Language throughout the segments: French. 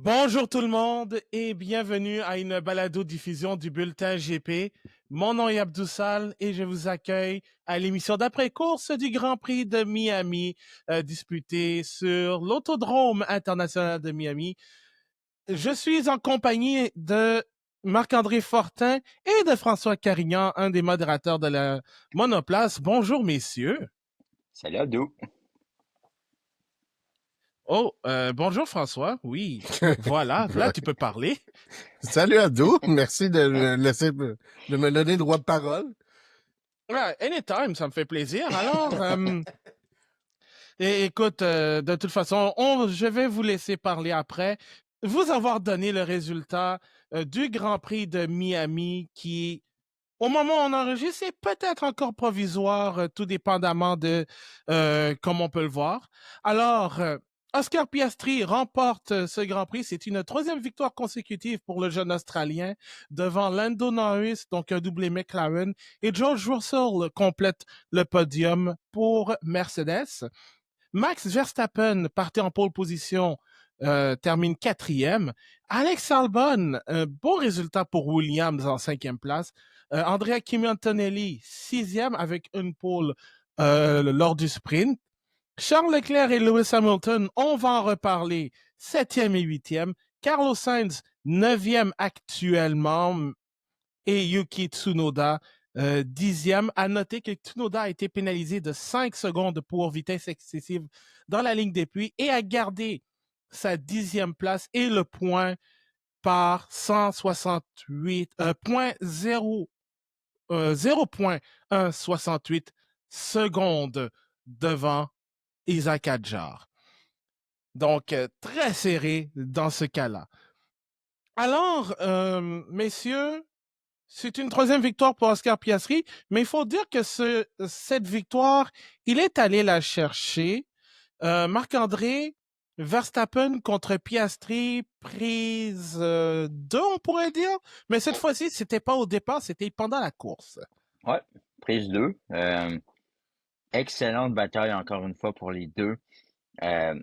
Bonjour tout le monde et bienvenue à une balado-diffusion du Bulletin GP. Mon nom est Abdoussal et je vous accueille à l'émission d'après-course du Grand Prix de Miami, disputé sur l'Autodrome international de Miami. Je suis en compagnie de Marc-André Fortin et de François Carignan, un des modérateurs de la Monoplace. Bonjour messieurs. Salut Abdou. Oh, bonjour François. Oui, voilà, là tu peux parler. Salut Abdou, merci de me laisser de me donner droit de parole. Ouais, anytime, ça me fait plaisir. Alors, écoute, de toute façon, je vais vous laisser parler après. Vous avoir donné le résultat du Grand Prix de Miami qui, au moment où on enregistre, c'est peut-être encore provisoire, tout dépendamment de comment on peut le voir. Alors, Oscar Piastri remporte ce Grand Prix. C'est une troisième victoire consécutive pour le jeune Australien devant Lando Norris, donc un doublé McLaren, et George Russell complète le podium pour Mercedes. Max Verstappen partait en pole position, termine quatrième. Alex Albon, un bon résultat pour Williams en cinquième place. Andrea Kimi Antonelli, sixième avec une pole lors du sprint. Charles Leclerc et Lewis Hamilton, on va en reparler, septième et huitième. Carlos Sainz, neuvième actuellement, et Yuki Tsunoda, dixième. À noter que Tsunoda a été pénalisé de 5 secondes pour vitesse excessive dans la ligne des pluies et a gardé sa dixième place et le point par 168, point 0.168 secondes devant Isaac Hadjar. Donc, très serré dans ce cas-là. Alors, messieurs, c'est une troisième victoire pour Oscar Piastri, mais il faut dire que cette victoire, il est allé la chercher. Marc-André Verstappen contre Piastri, prise 2, on pourrait dire. Mais cette fois-ci, c'était pas au départ, c'était pendant la course. Ouais, prise 2. Excellente bataille encore une fois pour les deux. Euh,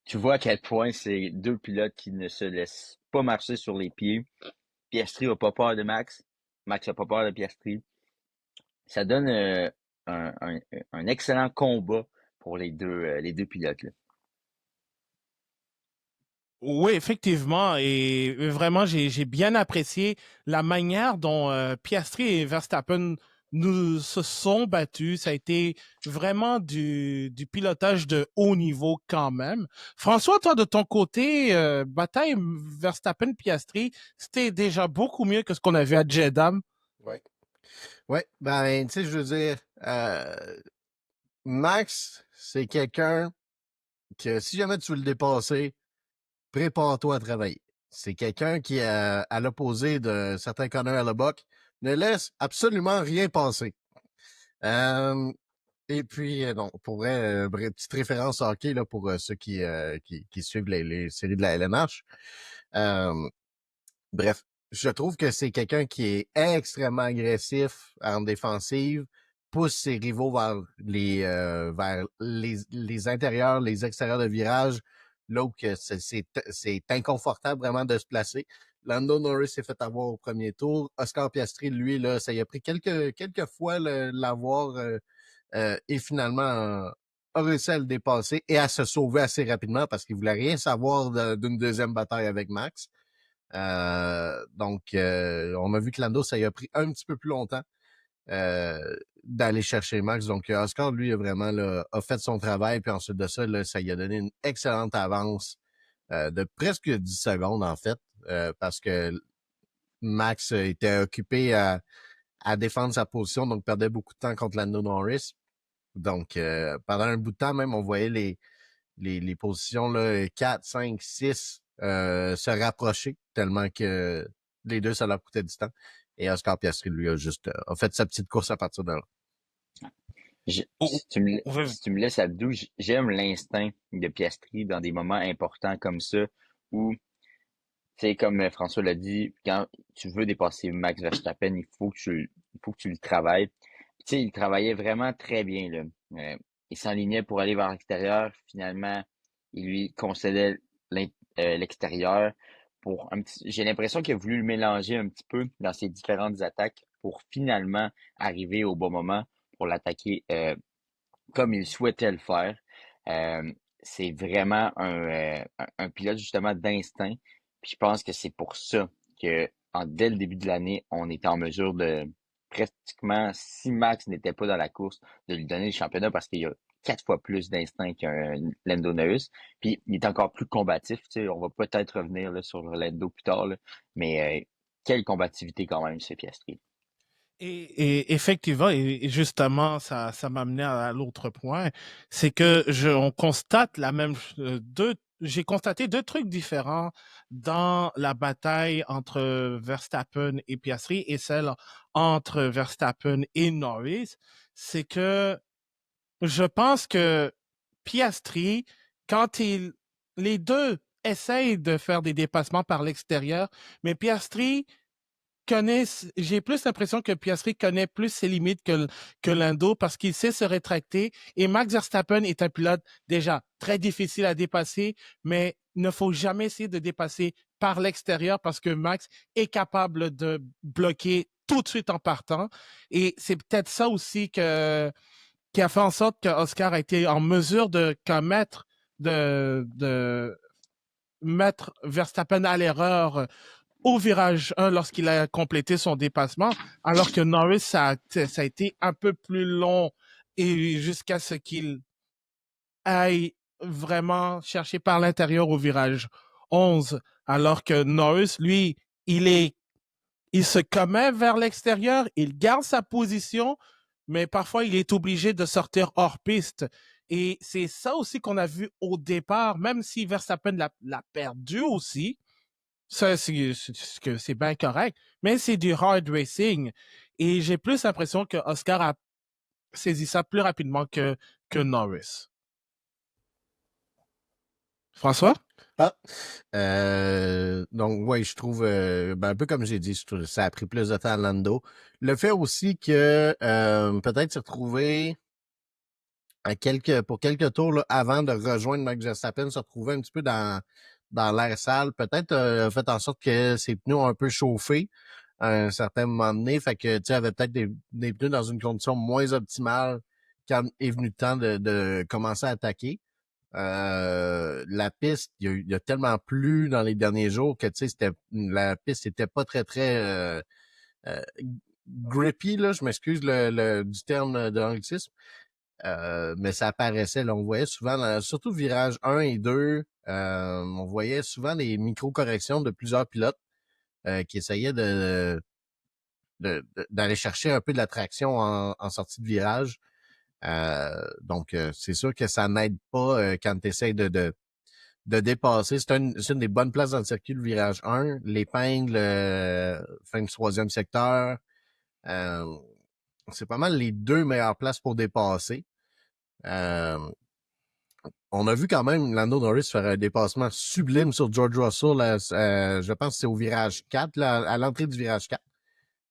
Tu vois à quel point c'est deux pilotes qui ne se laissent pas marcher sur les pieds. Piastri n'a pas peur de Max. Max n'a pas peur de Piastri. Ça donne un excellent combat pour les deux pilotes, là. Oui, effectivement. Et vraiment, j'ai bien apprécié la manière dont Piastri et Verstappen nous se sont battus. Ça a été vraiment du pilotage de haut niveau quand même. François, toi, de ton côté, bataille Verstappen-Piastri, c'était déjà beaucoup mieux que ce qu'on avait à Jeddah. Ouais. Ouais, ben, tu sais, je veux dire, Max, c'est quelqu'un que si jamais tu veux le dépasser, prépare-toi à travailler. C'est quelqu'un qui, à l'opposé de certains Connor Hellebuck, ne laisse absolument rien passer. Et puis, non, pour vrai, petite référence hockey là, pour ceux qui suivent les séries de la LNH. Euh, Bref, je trouve que c'est quelqu'un qui est extrêmement agressif en défensive, pousse ses rivaux vers les intérieurs, les extérieurs de virage, là où que c'est inconfortable vraiment de se placer. Lando Norris s'est fait avoir au premier tour. Oscar Piastri, lui, là, ça y a pris quelques fois l'avoir et finalement a réussi à le dépasser et à se sauver assez rapidement parce qu'il voulait rien savoir d'une deuxième bataille avec Max. On a vu que Lando, ça y a pris un petit peu plus longtemps d'aller chercher Max. Donc, Oscar, lui, a vraiment là, a fait son travail. Puis ensuite de ça, là, ça lui a donné une excellente avance de presque 10 secondes, en fait, parce que Max était occupé à défendre sa position, donc perdait beaucoup de temps contre Lando Norris. Donc, pendant un bout de temps, même, on voyait les positions là, 4, 5, 6 se rapprocher tellement que les deux, ça leur coûtait du temps. Et Oscar Piastri, lui, a fait sa petite course à partir de là. Oh, Si tu me, oh, si tu me laisses Abdou, j'aime l'instinct de Piastri dans des moments importants comme ça où, tu sais, comme François l'a dit, quand tu veux dépasser Max Verstappen, il faut que tu le travailles. Puis, tu sais, il travaillait vraiment très bien, là. Il s'enlignait pour aller vers l'extérieur. Finalement, il lui concédait l'extérieur j'ai l'impression qu'il a voulu le mélanger un petit peu dans ses différentes attaques pour finalement arriver au bon moment pour l'attaquer comme il souhaitait le faire. C'est vraiment un pilote justement d'instinct. Puis je pense que c'est pour ça que dès le début de l'année, on était en mesure de pratiquement, si Max n'était pas dans la course, de lui donner le championnat parce qu'il y a 4 fois plus d'instinct qu'un Lando Norris. Puis il est encore plus combatif. Tu sais, on va peut-être revenir là, sur Lando plus tard, là, mais quelle combativité quand même, ce Piastri. Et effectivement, et justement, ça m'amenait à l'autre point, c'est que on constate j'ai constaté deux trucs différents dans la bataille entre Verstappen et Piastri et celle entre Verstappen et Norris. C'est que je pense que Piastri, les deux essayent de faire des dépassements par l'extérieur, mais Piastri j'ai plus l'impression que Piastri connaît plus ses limites que Lando parce qu'il sait se rétracter. Et Max Verstappen est un pilote déjà très difficile à dépasser, mais il ne faut jamais essayer de dépasser par l'extérieur parce que Max est capable de bloquer tout de suite en partant. Et c'est peut-être ça aussi qui a fait en sorte que Oscar a été en mesure de mettre Verstappen à l'erreur au virage 1 lorsqu'il a complété son dépassement, alors que Norris, ça a été un peu plus long et jusqu'à ce qu'il aille vraiment chercher par l'intérieur au virage 11, alors que Norris, lui, il se commet vers l'extérieur, il garde sa position, mais parfois il est obligé de sortir hors piste. Et c'est ça aussi qu'on a vu au départ, même si Verstappen l'a perdu aussi. Ça, c'est bien correct, mais c'est du hard racing. Et j'ai plus l'impression que Oscar a saisi ça plus rapidement que Norris. François? Ah, donc, ouais, je trouve, un peu comme j'ai dit, ça a pris plus de temps à Lando. Le fait aussi que peut-être se retrouver pour quelques tours là, avant de rejoindre Max Verstappen, se retrouver un petit peu dans l'air sale, peut-être a fait en sorte que ses pneus ont un peu chauffé à un certain moment donné. Fait que tu sais, avait peut-être des pneus dans une condition moins optimale quand est venu le temps de commencer à attaquer. La piste, il y a tellement plu dans les derniers jours que tu sais, la piste était pas très euh, grippy, là, je m'excuse du terme de l'anglicisme. Mais ça apparaissait, là, on voyait souvent, surtout virage 1 et 2, on voyait souvent des micro-corrections de plusieurs pilotes qui essayaient d'aller chercher un peu de la traction en sortie de virage. Donc, c'est sûr que ça n'aide pas quand tu essaies de dépasser. C'est une des bonnes places dans le circuit, le virage 1. L'épingle, fin du 3e secteur. C'est pas mal les deux meilleures places pour dépasser. On a vu quand même Lando Norris faire un dépassement sublime sur George Russell. Je pense que c'est au virage 4, là, à l'entrée du virage 4.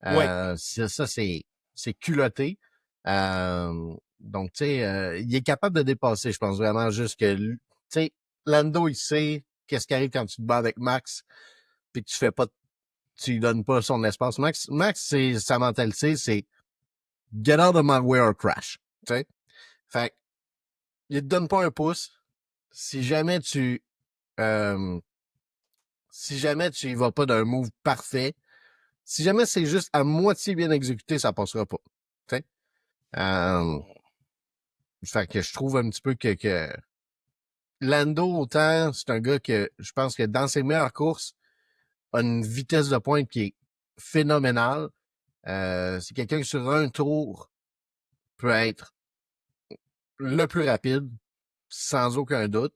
Ouais. Ça, c'est culotté. Donc, tu sais, il est capable de dépasser, je pense vraiment juste que, tu sais, Lando, il sait qu'est-ce qui arrive quand tu te bats avec Max, puis que tu lui donnes pas son espace. Max, c'est sa mentalité, c'est get out of my way or crash. Tu sais? Fait il te donne pas un pouce. Si jamais tu y vas pas d'un move parfait, si jamais c'est juste à moitié bien exécuté, ça passera pas. Tu sais? Fait que je trouve un petit peu que Lando, autant, c'est un gars que je pense que dans ses meilleures courses, a une vitesse de pointe qui est phénoménale. C'est quelqu'un qui sur un tour peut être le plus rapide, sans aucun doute.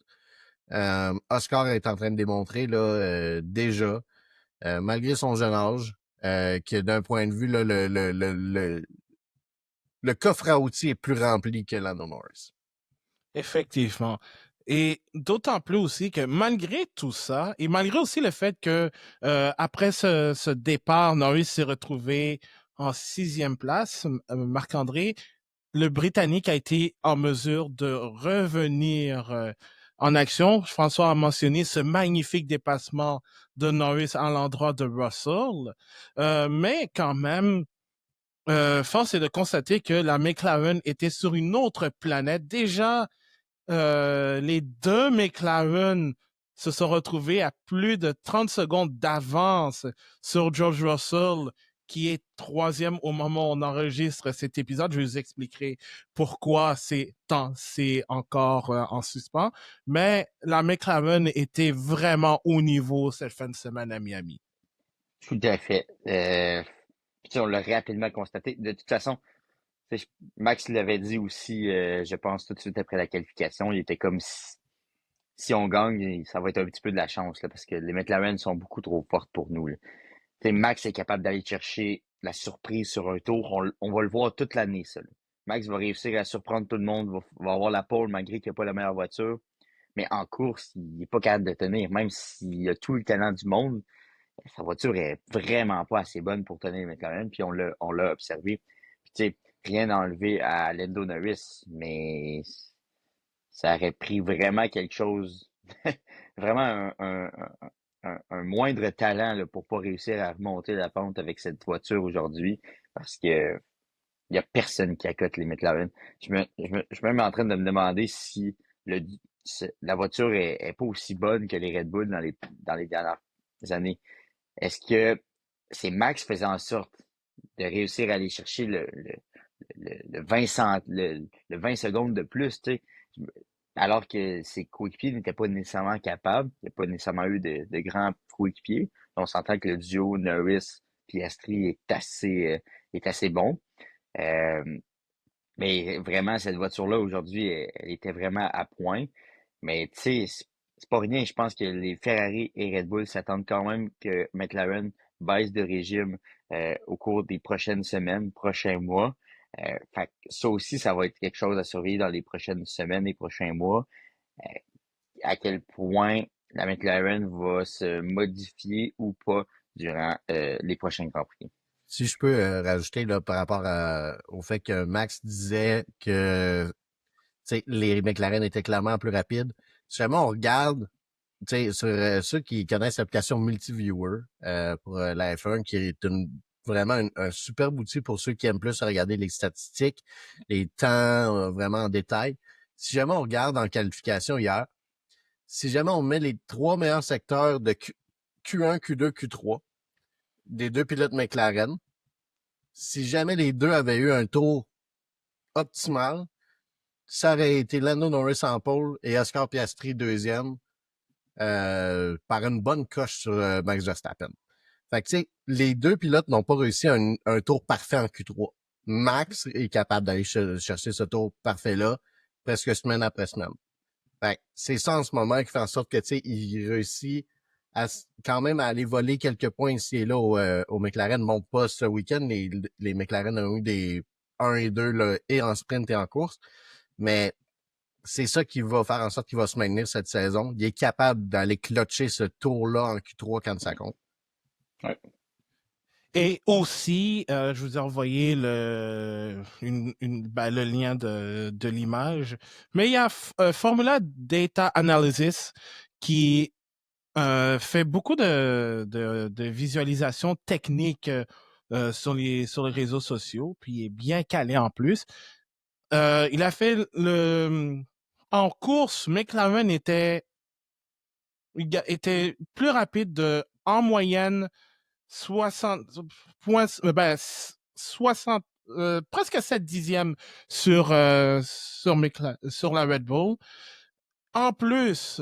Oscar est en train de démontrer là, déjà, malgré son jeune âge, que d'un point de vue, là, le coffre à outils est plus rempli que Lando Norris. Effectivement. Et d'autant plus aussi que malgré tout ça, et malgré aussi le fait que après ce départ, Norris s'est retrouvé en 6e place, Marc-André, le Britannique a été en mesure de revenir en action. François a mentionné ce magnifique dépassement de Norris à l'endroit de Russell. Mais quand même, force est de constater que la McLaren était sur une autre planète. Déjà, les deux McLaren se sont retrouvés à plus de 30 secondes d'avance sur George Russell, qui est troisième au moment où on enregistre cet épisode. Je vous expliquerai pourquoi c'est encore en suspens. Mais la McLaren était vraiment au niveau cette fin de semaine à Miami. Tout à fait. Puis on l'a rapidement constaté. De toute façon, Max l'avait dit aussi, je pense, tout de suite après la qualification. Il était comme si on gagne, ça va être un petit peu de la chance, là, parce que les McLaren sont beaucoup trop fortes pour nous. Là. Max est capable d'aller chercher la surprise sur un tour. On va le voir toute l'année, ça. Là. Max va réussir à surprendre tout le monde, va avoir la pole malgré qu'il n'a pas la meilleure voiture. Mais en course, il n'est pas capable de tenir. Même s'il a tout le talent du monde, sa voiture est vraiment pas assez bonne pour tenir les McLaren. Puis on l'a observé. Puis tu sais, rien à enlever à Lando Norris, mais ça aurait pris vraiment quelque chose, vraiment un moindre talent là, pour pas réussir à remonter la pente avec cette voiture aujourd'hui, parce que il y a personne qui accote les McLaren. Je suis même en train de me demander si la voiture est pas aussi bonne que les Red Bull dans les dernières années. Est-ce que c'est Max faisant en sorte de réussir à aller chercher le 20 secondes de plus, tu sais, alors que ses coéquipiers n'étaient pas nécessairement capables. Il n'y a pas nécessairement eu de grands coéquipiers. On s'entend que le duo Norris-Piastri est assez bon. Euh, mais vraiment, cette voiture-là, aujourd'hui, elle était vraiment à point. Mais tu sais, c'est pas rien. Je pense que les Ferrari et Red Bull s'attendent quand même que McLaren baisse de régime au cours des prochaines semaines, prochains mois. Fait que ça aussi, ça va être quelque chose à surveiller dans les prochaines semaines et prochains mois. À quel point la McLaren va se modifier ou pas durant les prochains Grands Prix. Si je peux rajouter là, par rapport au fait que Max disait que les McLaren étaient clairement plus rapides. Si jamais on regarde sur ceux qui connaissent l'application Multiviewer pour la F1, qui est vraiment un superbe outil pour ceux qui aiment plus regarder les statistiques, les temps vraiment en détail. Si jamais on regarde en qualification hier, si jamais on met les 3 meilleurs secteurs de Q1, Q2, Q3 des 2 pilotes McLaren, si jamais les deux avaient eu un tour optimal, ça aurait été Lando Norris en pole et Oscar Piastri deuxième par une bonne coche sur Max Verstappen. Fait que tu sais, les deux pilotes n'ont pas réussi un tour parfait en Q3. Max est capable d'aller chercher ce tour parfait-là presque semaine après semaine. Fait que c'est ça en ce moment qui fait en sorte que tu sais, il réussit à quand même à aller voler quelques points ici et là au McLaren. Bon, pas ce week-end, les McLaren ont eu des 1 et 2 là, et en sprint et en course. Mais c'est ça qui va faire en sorte qu'il va se maintenir cette saison. Il est capable d'aller clutcher ce tour-là en Q3 quand ça compte. Ouais. Et aussi, je vous ai envoyé le lien de l'image. Mais il y a Formula Data Analysis qui fait beaucoup de visualisation technique sur les réseaux sociaux, puis il est bien calé en plus. Il a fait en course, McLaren était plus rapide en moyenne 60 points, presque 7 dixièmes sur la Red Bull. En plus,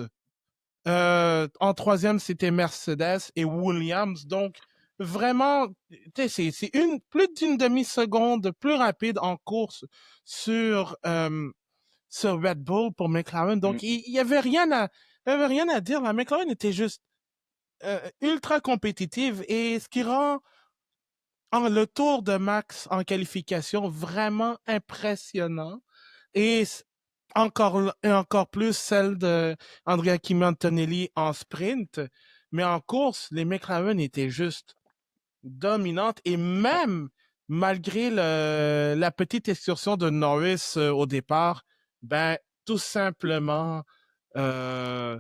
en troisième, c'était Mercedes et Williams. Donc, vraiment, c'est plus d'une demi-seconde plus rapide en course sur Red Bull pour McLaren. Donc, il y avait rien à dire. La McLaren était juste ultra compétitive et ce qui rend le tour de Max en qualification vraiment impressionnant et encore plus celle de Andrea Kimi Antonelli en sprint, mais en course, les McLaren étaient juste dominantes et même malgré la petite excursion de Norris au départ, ben tout simplement euh,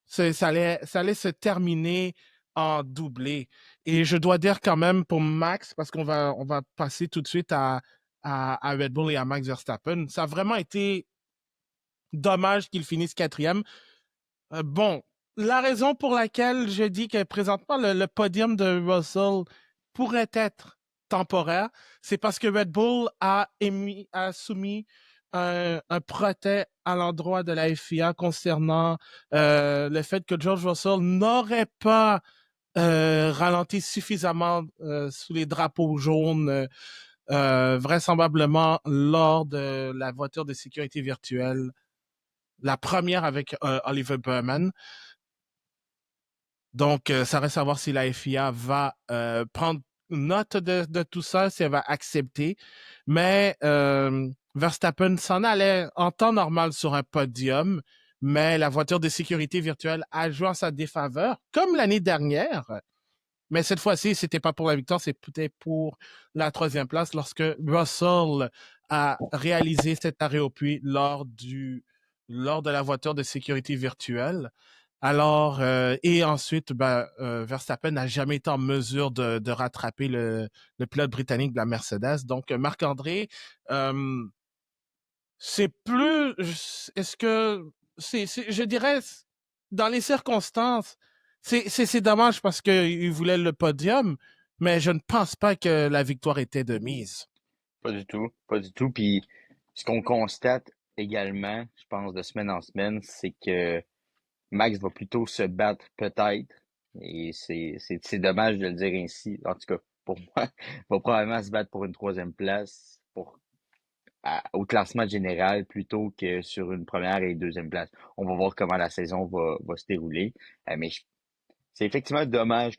ça allait se terminer en doublé. Et je dois dire quand même pour Max, parce on va passer tout de suite à Red Bull et à Max Verstappen, ça a vraiment été dommage qu'il finisse quatrième. Bon, la raison pour laquelle je dis que présentement le podium de Russell pourrait être temporaire, c'est parce que Red Bull a soumis un protest à l'endroit de la FIA concernant le fait que George Russell n'aurait pas ralenti suffisamment sous les drapeaux jaunes, vraisemblablement lors de la voiture de sécurité virtuelle, la première avec Oliver Burman. Donc, ça reste à voir si la FIA va prendre note de tout ça, si elle va accepter. Mais Verstappen s'en allait en temps normal sur un podium, mais la voiture de sécurité virtuelle a joué en sa défaveur, comme l'année dernière. Mais cette fois-ci, c'était pas pour la victoire, c'était pour la troisième place lorsque Russell a réalisé cet arrêt au puits lors de la voiture de sécurité virtuelle. Alors, et ensuite, Verstappen n'a jamais été en mesure de rattraper le pilote britannique de la Mercedes. Donc, Marc-André, euh, c'est plus, est-ce que, je dirais, dans les circonstances, c'est dommage parce qu'il voulait le podium, mais je ne pense pas que la victoire était de mise. Pas du tout, pas du tout. Puis ce qu'on constate également, je pense, de semaine en semaine, c'est que Max va plutôt se battre peut-être, et c'est dommage de le dire ainsi, en tout cas pour moi, va probablement se battre pour une troisième place au classement général plutôt que sur une première et deuxième place. On va voir comment la saison va se dérouler. Mais c'est effectivement dommage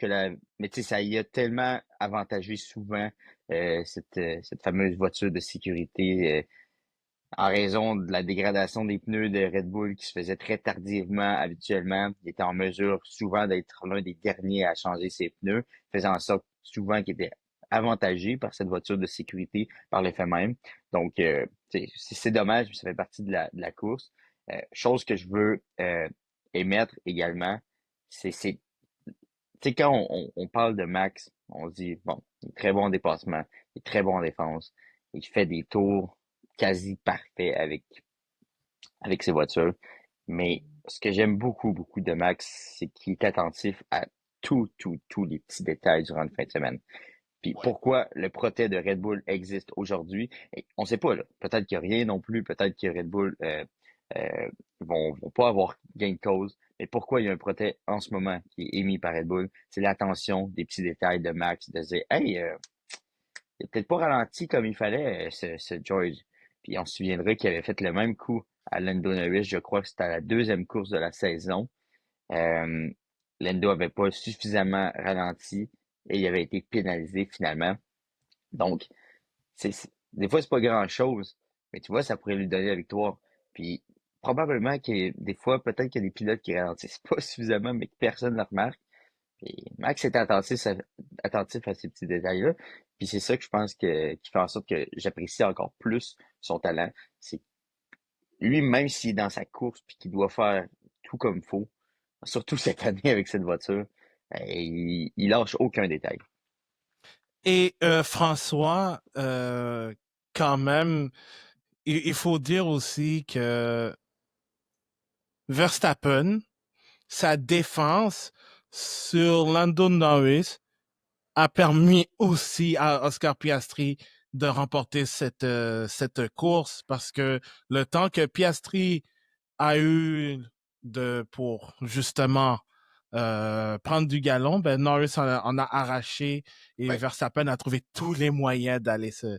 mais tu sais, ça y a tellement avantagé souvent cette fameuse voiture de sécurité. En raison de la dégradation des pneus de Red Bull qui se faisait très tardivement habituellement, il était en mesure souvent d'être l'un des derniers à changer ses pneus, faisant en sorte souvent qu'il était avantagé par cette voiture de sécurité par l'effet même. Donc, c'est dommage, mais ça fait partie de la course. Chose que je veux émettre également, tu sais, quand on parle de Max, on se dit, bon, il est très bon en dépassement, il est très bon en défense, il fait des tours quasi parfaits avec ses voitures. Mais ce que j'aime beaucoup, beaucoup de Max, c'est qu'il est attentif à tous les petits détails durant une fin de semaine. Puis pourquoi le protet de Red Bull existe aujourd'hui, on sait pas, là. Peut-être qu'il n'y a rien non plus, peut-être que Red Bull vont pas avoir gain de cause. Mais pourquoi il y a un protet en ce moment qui est émis par Red Bull? C'est l'attention des petits détails de Max, de dire hey, il a peut-être pas ralenti comme il fallait, ce George. Puis on se souviendra qu'il avait fait le même coup à Lando Norris, je crois que c'était à la deuxième course de la saison. Euh, Lando avait pas suffisamment ralenti et il avait été pénalisé finalement. Donc, des fois, c'est pas grand-chose, mais tu vois, ça pourrait lui donner la victoire. Puis, probablement que des fois, peut-être qu'il y a des pilotes qui ralentissent pas suffisamment, mais que personne ne le remarque. Et Max est attentif à ces petits détails-là. Puis c'est ça que je pense qui fait en sorte que j'apprécie encore plus son talent. C'est lui, même s'il est dans sa course puis qu'il doit faire tout comme il faut, surtout cette année avec cette voiture, il lâche aucun détail. Et François, quand même, il faut dire aussi que Verstappen, sa défense sur Lando Norris a permis aussi à Oscar Piastri de remporter cette course parce que le temps que Piastri a eu pour justement prendre du galon, ben Norris en a arraché et Ouais. Verstappen a trouvé tous les moyens d'aller se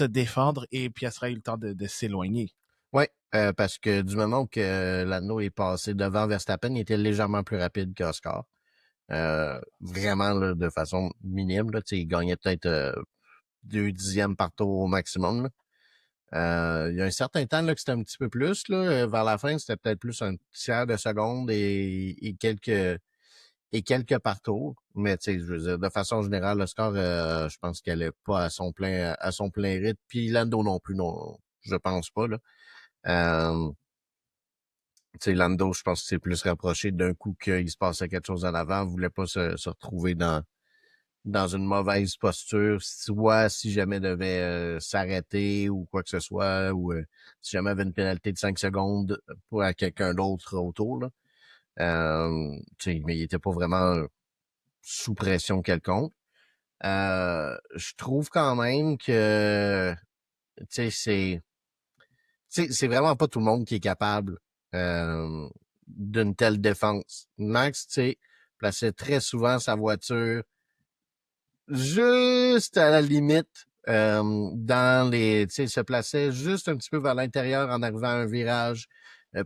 défendre et Piastri a eu le temps de s'éloigner. Oui, parce que du moment que l'anneau est passé devant Verstappen, il était légèrement plus rapide qu'Oscar. Vraiment là, de façon minime. Là, il gagnait peut-être 2 dixièmes par tour au maximum. Il y a un certain temps là, que c'était un petit peu plus. Là, vers la fin, c'était peut-être plus un tiers de seconde et quelques par tour. Mais je veux dire, de façon générale, le score, je pense qu'elle est pas à son plein rythme. Puis Lando non plus, non, je pense pas. Là. Euh, Tu sais, Lando, je pense que c'est plus rapproché d'un coup qu'il se passait quelque chose en avant. Il voulait pas se retrouver dans une mauvaise posture, soit si jamais devait s'arrêter ou quoi que ce soit, ou si jamais avait une pénalité de 5 secondes pour à quelqu'un d'autre autour. Là. Tu sais, mais il était pas vraiment sous pression quelconque. Je trouve quand même que tu sais, c'est vraiment pas tout le monde qui est capable euh, d'une telle défense. Max, tu sais, plaçait très souvent sa voiture juste à la limite dans les, tu sais, se plaçait juste un petit peu vers l'intérieur en arrivant à un virage,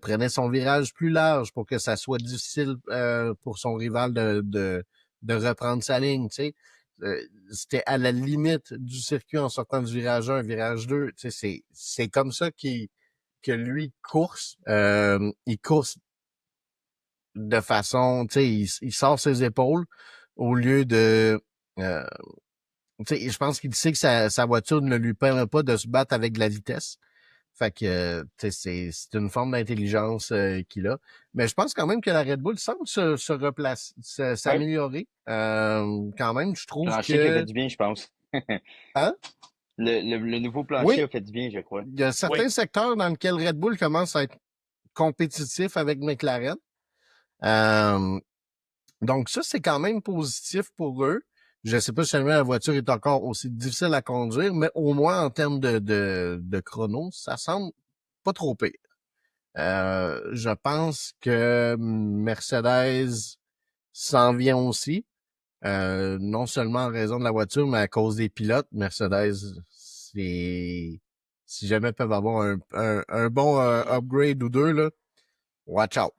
prenait son virage plus large pour que ça soit difficile pour son rival de reprendre sa ligne, tu sais. C'était à la limite du circuit en sortant du virage 1, virage 2. Tu sais, c'est comme ça que lui course. Il course de façon, tu sais, il sort ses épaules au lieu de euh, tu sais, je pense qu'il sait que sa voiture ne lui permet pas de se battre avec de la vitesse. Fait que, tu sais, c'est une forme d'intelligence qu'il a. Mais je pense quand même que la Red Bull semble se replacer, Ouais, s'améliorer. Quand même, je trouve plancher qui a fait que... du bien, je pense. Hein? Le nouveau plancher Oui, a fait du bien, je crois. il y a Oui. certains secteurs dans lesquels Red Bull commence à être compétitif avec McLaren. Euh, Donc ça, c'est quand même positif pour eux. Je ne sais pas si jamais la voiture est encore aussi difficile à conduire, mais au moins en termes de chrono, ça semble pas trop pire. Je pense que Mercedes s'en vient aussi. Non seulement en raison de la voiture, mais à cause des pilotes. Mercedes, c'est si jamais ils peuvent avoir un bon upgrade ou deux, là, watch out.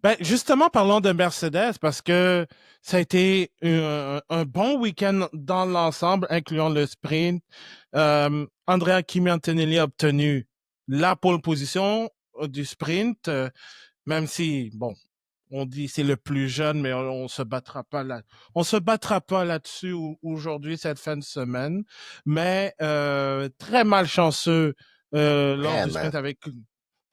Ben, justement, parlons de Mercedes, parce que ça a été un bon week-end dans l'ensemble, incluant le sprint. Andrea Kimi Antonelli a obtenu la pole position du sprint, même si, bon, on dit c'est le plus jeune, mais on se battra pas là, on se battra pas là-dessus aujourd'hui, cette fin de semaine. Mais très malchanceux lors du Vraiment. sprint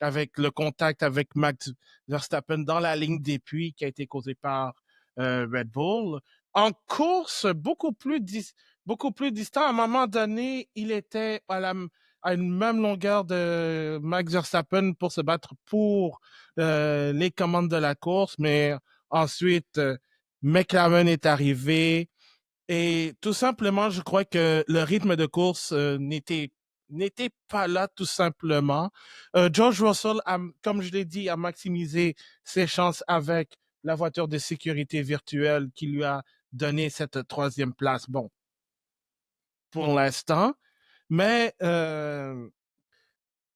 avec le contact avec Max Verstappen dans la ligne d'appui qui a été causé par Red Bull. En course, beaucoup plus distant. À un moment donné, il était à une même longueur de Max Verstappen pour se battre pour les commandes de la course, mais ensuite, McLaren est arrivé et tout simplement, je crois que le rythme de course n'était pas là tout simplement. George Russell, comme je l'ai dit, a maximisé ses chances avec la voiture de sécurité virtuelle qui lui a donné cette troisième place. Bon, pour l'instant, mais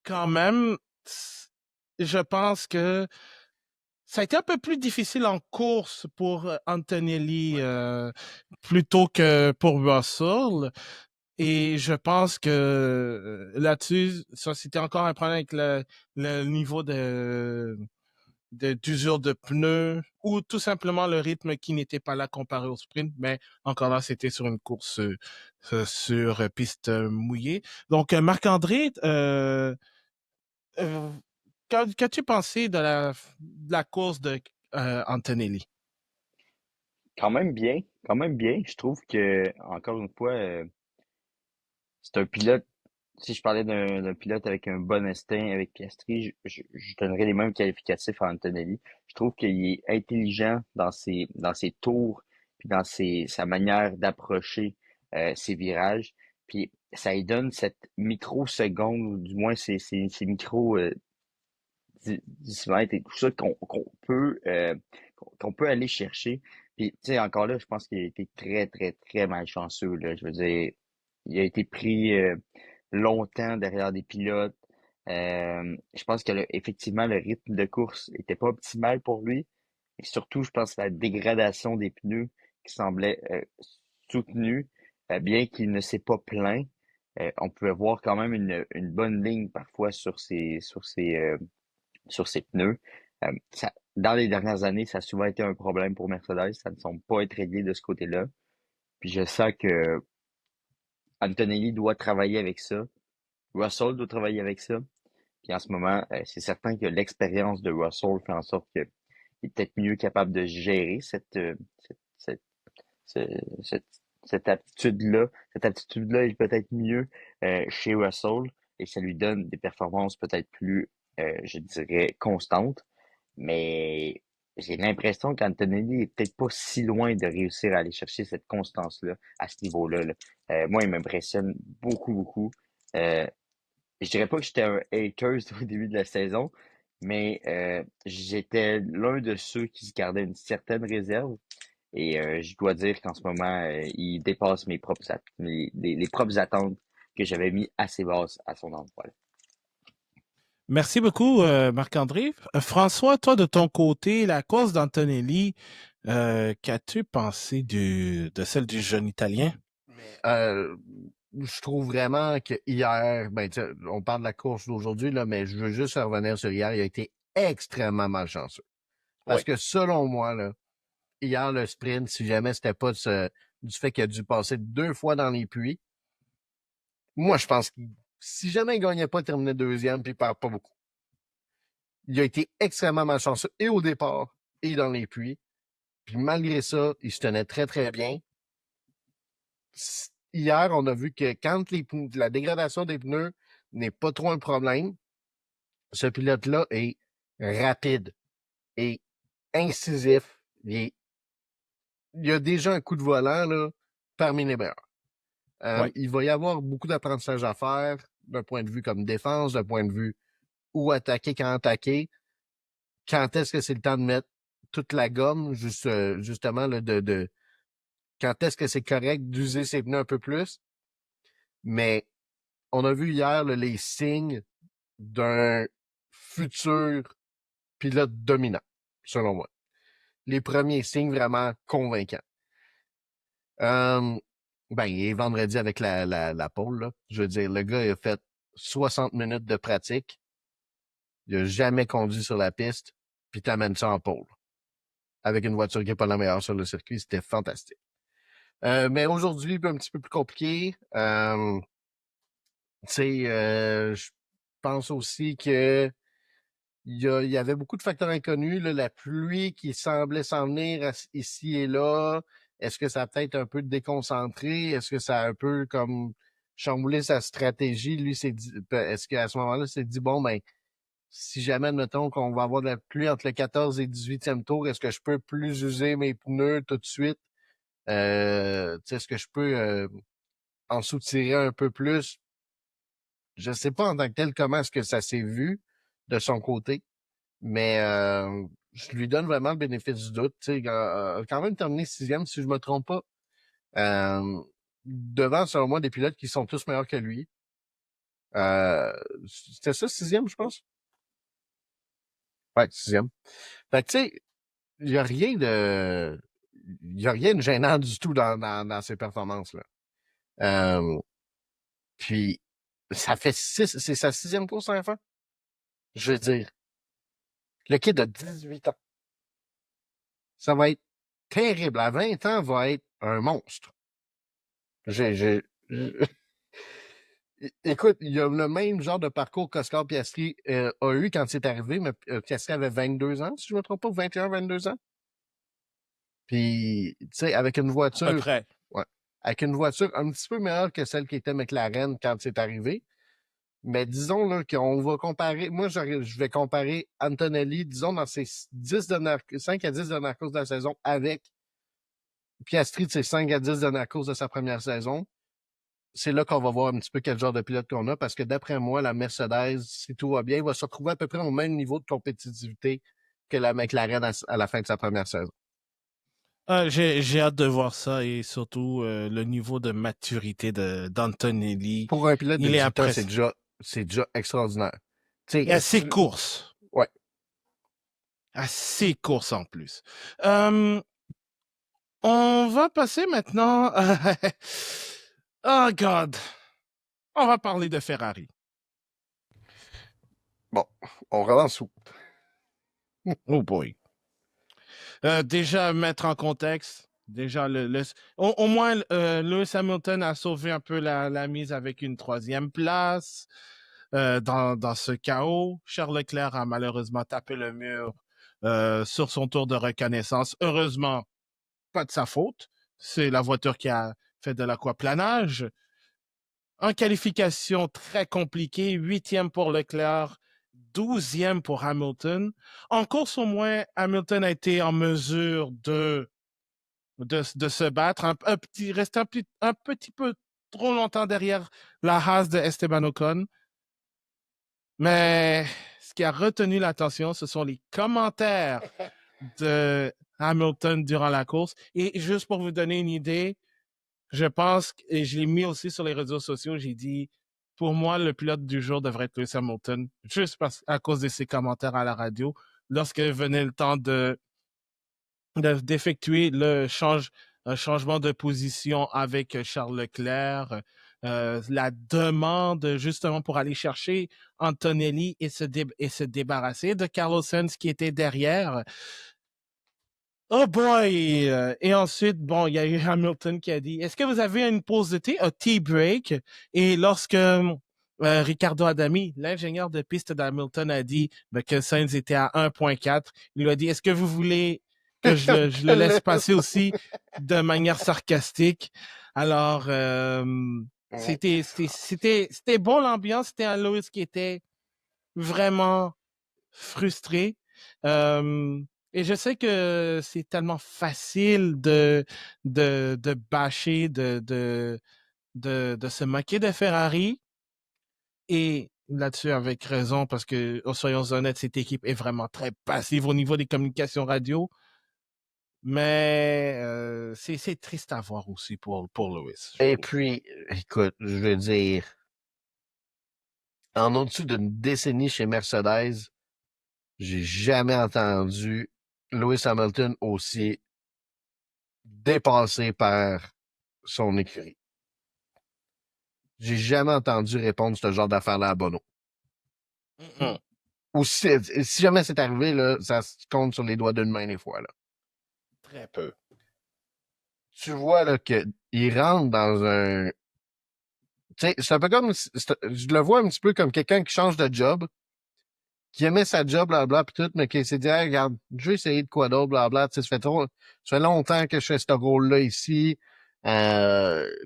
quand même, je pense que ça a été un peu plus difficile en course pour Antonelli plutôt que pour Russell. Et je pense que là-dessus, ça c'était encore un problème avec le niveau d'usure de pneus ou tout simplement le rythme qui n'était pas là comparé au sprint. Mais encore là, c'était sur une course sur piste mouillée. Donc, Marc-André, euh, qu'as-tu pensé de la course de Antonelli? Quand même bien, quand même bien. Je trouve que, encore une fois, c'est un pilote. Si je parlais d'un pilote avec un bon instinct, avec Piastri, je donnerais les mêmes qualificatifs à Antonelli. Je trouve qu'il est intelligent dans ses tours, puis dans sa manière d'approcher ses virages. Puis ça lui donne cette microseconde, ou du moins ces micro 10 mètres et tout ça qu'on peut aller chercher. Puis, tu sais, encore là, je pense qu'il a été très, très, très malchanceux, là. Je veux dire, il a été pris longtemps derrière des pilotes. Je pense que effectivement, le rythme de course était pas optimal pour lui. Et surtout, je pense que la dégradation des pneus qui semblait soutenue, bien qu'il ne s'est pas plaint. On pouvait voir quand même une bonne ligne parfois sur ses pneus. Dans les dernières années, ça a souvent été un problème pour Mercedes. Ça ne semble pas être réglé de ce côté-là. Puis je sens que Antonelli doit travailler avec ça. Russell doit travailler avec ça. Puis en ce moment, c'est certain que l'expérience de Russell fait en sorte qu'il est peut-être mieux capable de gérer cette, cette, cette aptitude-là. Cette aptitude-là est peut-être mieux chez Russell et ça lui donne des performances peut-être plus, je dirais, constantes. Mais j'ai l'impression qu'Antonelli est peut-être pas si loin de réussir à aller chercher cette constance-là à ce niveau-là. Là. Moi, il m'impressionne beaucoup, beaucoup. Euh, je dirais pas que j'étais un hater au début de la saison, mais j'étais l'un de ceux qui se gardaient une certaine réserve. Et je dois dire qu'en ce moment, il dépasse mes propres les propres attentes que j'avais mis assez basses à son endroit. Merci beaucoup, Marc-André. François, toi, de ton côté, la course d'Antonelli, qu'as-tu pensé de celle du jeune Italien? Euh, je trouve vraiment que hier, on parle de la course d'aujourd'hui, là, mais je veux juste revenir sur hier. Il a été extrêmement malchanceux. Parce Oui. que selon moi, là, hier, le sprint, si jamais c'était pas du fait qu'il a dû passer 2 fois dans les puits, moi, je pense que si jamais il gagnait pas, il terminait deuxième, puis il perd pas beaucoup. Il a été extrêmement malchanceux et au départ et dans les puits. Puis malgré ça, il se tenait très, très bien. Hier, on a vu que quand la dégradation des pneus n'est pas trop un problème, ce pilote-là est rapide et incisif. Il y a déjà un coup de volant là, parmi les meilleurs. Ouais. Il va y avoir beaucoup d'apprentissage à faire d'un point de vue comme défense, d'un point de vue où attaquer, quand attaquer. Quand est-ce que c'est le temps de mettre toute la gomme, justement, là, quand est-ce que c'est correct d'user ses pneus un peu plus. Mais on a vu hier là, les signes d'un futur pilote dominant, selon moi. Les premiers signes vraiment convaincants. Il est vendredi avec la pole, là. Je veux dire, le gars il a fait 60 minutes de pratique. Il n'a jamais conduit sur la piste, puis t'amènes ça en pole. Avec une voiture qui n'est pas la meilleure sur le circuit, c'était fantastique. Mais aujourd'hui, un petit peu plus compliqué. Je pense aussi que il y avait beaucoup de facteurs inconnus. Là, la pluie qui semblait s'en venir ici et là. Est-ce que ça a peut-être un peu déconcentré? Est-ce que ça a un peu comme chamboulé sa stratégie? Lui, est-ce qu'à ce moment-là, il s'est dit, bon, si jamais, admettons, qu'on va avoir de la pluie entre le 14 et 18e tour, est-ce que je peux plus user mes pneus tout de suite? Est-ce que je peux en soutirer un peu plus? Je sais pas en tant que tel comment est-ce que ça s'est vu de son côté, mais je lui donne vraiment le bénéfice du doute. Il a quand même terminé 6e, si je me trompe pas. Devant, selon moi, des pilotes qui sont tous meilleurs que lui. C'était ça, 6e, je pense? Ouais, 6e. Fait que, tu sais, il n'y a rien de... Il y a rien de gênant du tout dans ses performances-là. Puis, ça fait c'est sa 6e course à la fin. Je veux dire, le kid a 18 ans. Ça va être terrible. À 20 ans, va être un monstre. Écoute, il y a le même genre de parcours qu'Oscar Piastri a eu quand c'est arrivé, mais Piastri avait 22 ans, si je ne me trompe pas, 21, 22 ans. Puis, tu sais, avec une voiture... À peu près. Ouais, avec une voiture un petit peu meilleure que celle qui était McLaren quand c'est arrivé. Mais disons là qu'on va comparer... Moi, je vais comparer Antonelli, disons, dans ses 5 à 10 dernières courses de la saison avec Piastri de ses 5 à 10 dernières courses de sa première saison. C'est là qu'on va voir un petit peu quel genre de pilote qu'on a, parce que d'après moi, la Mercedes, si tout va bien, va se retrouver à peu près au même niveau de compétitivité que la McLaren à la fin de sa première saison. J'ai hâte de voir ça et surtout le niveau de maturité d'Antonelli. Pour un pilote de Il est 18 ans, c'est déjà extraordinaire. Il a 6 courses. Ouais. À 6 courses en plus. On va passer maintenant Oh God! On va parler de Ferrari. Bon, on relance où? Oh boy. Déjà, mettre en contexte. Déjà, au moins, Lewis Hamilton a sauvé un peu la mise avec une 3e place. dans ce chaos. Charles Leclerc a malheureusement tapé le mur sur son tour de reconnaissance. Heureusement, pas de sa faute. C'est la voiture qui a fait de l'aquaplanage. En qualification très compliquée, 8e pour Leclerc, 12e pour Hamilton. En course, au moins, Hamilton a été en mesure de se battre, rester un petit peu trop longtemps derrière la Haas de Esteban Ocon. Mais ce qui a retenu l'attention, ce sont les commentaires de Hamilton durant la course. Et juste pour vous donner une idée, je pense, et je l'ai mis aussi sur les réseaux sociaux, j'ai dit, pour moi, le pilote du jour devrait être Lewis Hamilton, juste à cause de ses commentaires à la radio, lorsque venait le temps d'effectuer un changement de position avec Charles Leclerc, la demande justement pour aller chercher Antonelli et se débarrasser de Carlos Sainz qui était derrière. Oh boy! Et ensuite, bon, il y a eu Hamilton qui a dit, est-ce que vous avez une pause de thé, un tea break? Et lorsque Ricardo Adami, l'ingénieur de piste d'Hamilton, a dit que Sainz était à 1.4, il lui a dit, est-ce que vous voulez que je le laisse passer aussi de manière sarcastique? Alors, c'était bon l'ambiance, c'était un Lewis qui était vraiment frustré. Et je sais que c'est tellement facile de bâcher, de se moquer de Ferrari. Et là-dessus, avec raison, parce que, soyons honnêtes, cette équipe est vraiment très passive au niveau des communications radio. Mais c'est triste à voir aussi pour Lewis. Et puis, écoute, je veux dire, en au-dessus d'une décennie chez Mercedes, j'ai jamais entendu Lewis Hamilton aussi dépassé par son écurie. J'ai jamais entendu répondre ce genre d'affaires-là à Bono. Ou si jamais c'est arrivé, là, ça se compte sur les doigts d'une main des fois. Là. Très peu. Tu vois là, qu'il rentre dans un... Tu sais, c'est un peu comme... Je le vois un petit peu comme quelqu'un qui change de job, qui aimait sa job, blablabla, pis tout, mais qui s'est dit, hey, regarde, je vais essayer de quoi d'autre, blablabla. Tu sais, ça fait longtemps que je fais ce rôle-là ici. Tu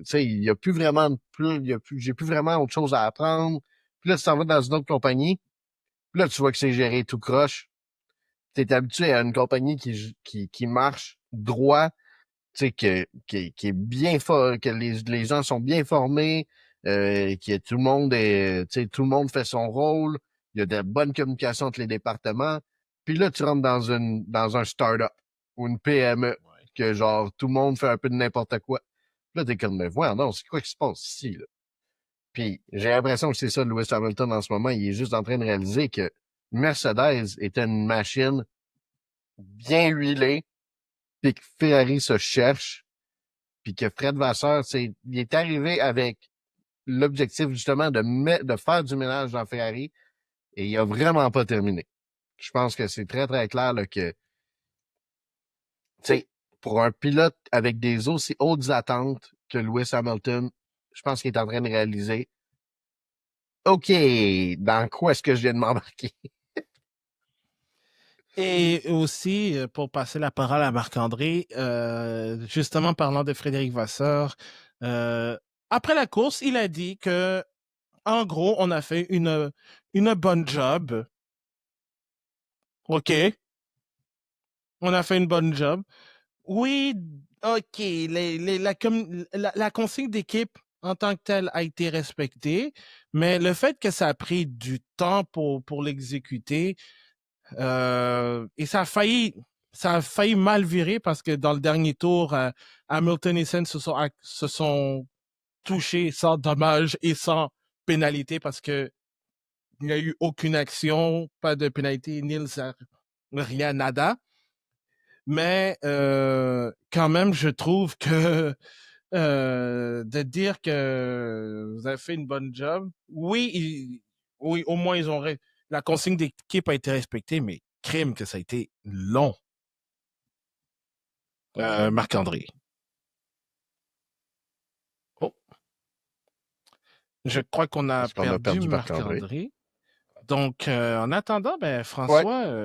sais, il y a plus vraiment j'ai plus vraiment autre chose à apprendre. Puis là, tu t'en vas dans une autre compagnie. Puis là, tu vois que c'est géré tout croche. T'es habitué à une compagnie qui marche droit, tu sais, qui est bien fort, que les gens sont bien formés, que tout le monde tu sais, tout le monde fait son rôle. Il y a de bonnes communications entre les départements. Puis là, tu rentres dans un start-up ou une PME, que genre, tout le monde fait un peu de n'importe quoi. Puis là, t'es comme, mais voilà, non, c'est quoi qui se passe ici, là? Puis j'ai l'impression que c'est ça, Lewis Hamilton, en ce moment. Il est juste en train de réaliser que Mercedes est une machine bien huilée, puis que Ferrari se cherche, puis que Fred Vasseur, il est arrivé avec l'objectif justement de faire du ménage dans Ferrari, et il a vraiment pas terminé. Je pense que c'est très, très clair là, que, tu sais, pour un pilote avec des aussi hautes attentes que Lewis Hamilton, je pense qu'il est en train de réaliser, OK, dans quoi est-ce que je viens de m'embarquer? Et aussi, pour passer la parole à Marc-André, justement parlant de Frédéric Vasseur, après la course, il a dit que, en gros, on a fait une bonne job. OK, on a fait une bonne job. Oui, OK, la consigne d'équipe en tant que telle a été respectée, mais le fait que ça a pris du temps pour l'exécuter, et ça a failli mal virer parce que dans le dernier tour, Hamilton et Sainz se sont touchés sans dommage et sans pénalité parce que il n'y a eu aucune action, pas de pénalité, nil, rien, nada. Mais quand même, je trouve que de dire que vous avez fait une bonne job, oui, oui, au moins la consigne d'équipe a été respectée, mais crime que ça a été long. Marc-André. Oh. Je crois qu'on a Parce qu'on a perdu perdu Marc-André. Marc-André. Donc, en attendant, ben, Ouais. François,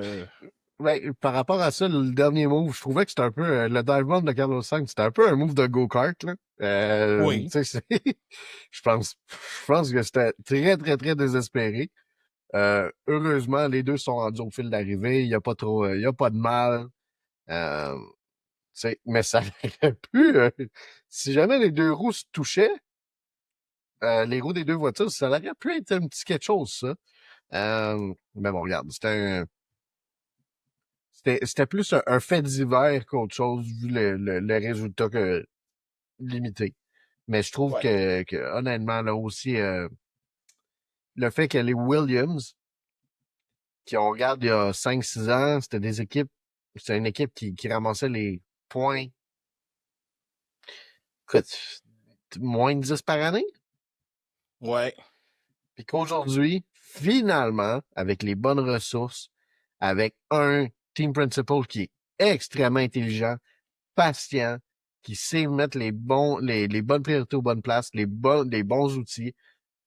Ouais, par rapport à ça, le dernier move, je trouvais que c'était un peu le dive bomb de Carlos Sainz, c'était un peu un move de go-kart, là. oui. Tu sais, je pense que c'était très, très, très désespéré. Heureusement, les deux sont rendus au fil d'arrivée. Il y a pas trop, il y a pas de mal. Tu sais, mais ça aurait pu, si jamais les deux roues se touchaient, les roues des deux voitures, ça aurait pu être un petit quelque chose, ça. Mais bon, regarde, c'était plus un fait divers qu'autre chose, vu le résultat que limité. Mais je trouve Ouais. que honnêtement, là aussi, le fait que les Williams, qui on regarde il y a 5-6 ans, c'était une équipe qui ramassait les points, écoute, moins de 10 par année. Ouais. Puis qu'aujourd'hui, finalement, avec les bonnes ressources, avec un team principal qui est extrêmement intelligent, patient, qui sait mettre les bonnes priorités aux bonnes places, les bons outils,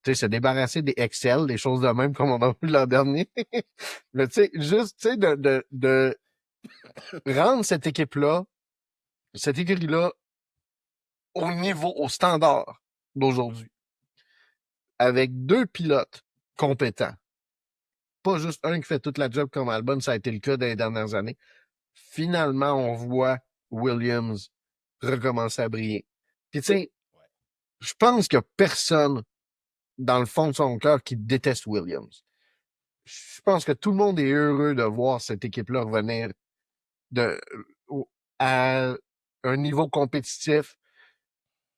tu sais, se débarrasser des Excel, des choses de même comme on a vu l'an dernier. Mais tu sais, juste, tu sais, de rendre cette équipe-là, cette écurie-là, au niveau, au standard d'aujourd'hui, avec deux pilotes compétents. Pas juste un qui fait toute la job comme Albon, ça a été le cas dans les dernières années. Finalement, on voit Williams recommencer à briller. Puis tu sais, je pense qu'il y a personne dans le fond de son cœur qui déteste Williams. Je pense que tout le monde est heureux de voir cette équipe-là revenir de, à un niveau compétitif.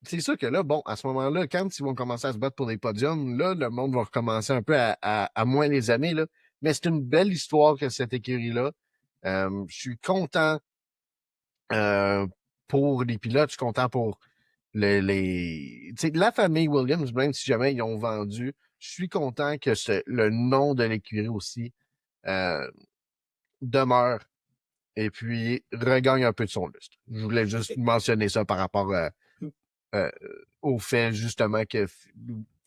C'est sûr que là, bon, à ce moment-là, quand ils vont commencer à se battre pour des podiums, là, le monde va recommencer un peu à moins les années, là. Mais c'est une belle histoire que cette écurie-là. Je suis content pour les pilotes, je suis content pour tu sais, la famille Williams, même si jamais ils ont vendu, je suis content que le nom de l'écurie aussi demeure et puis regagne un peu de son lustre. Je voulais juste mentionner ça par rapport euh, au fait justement que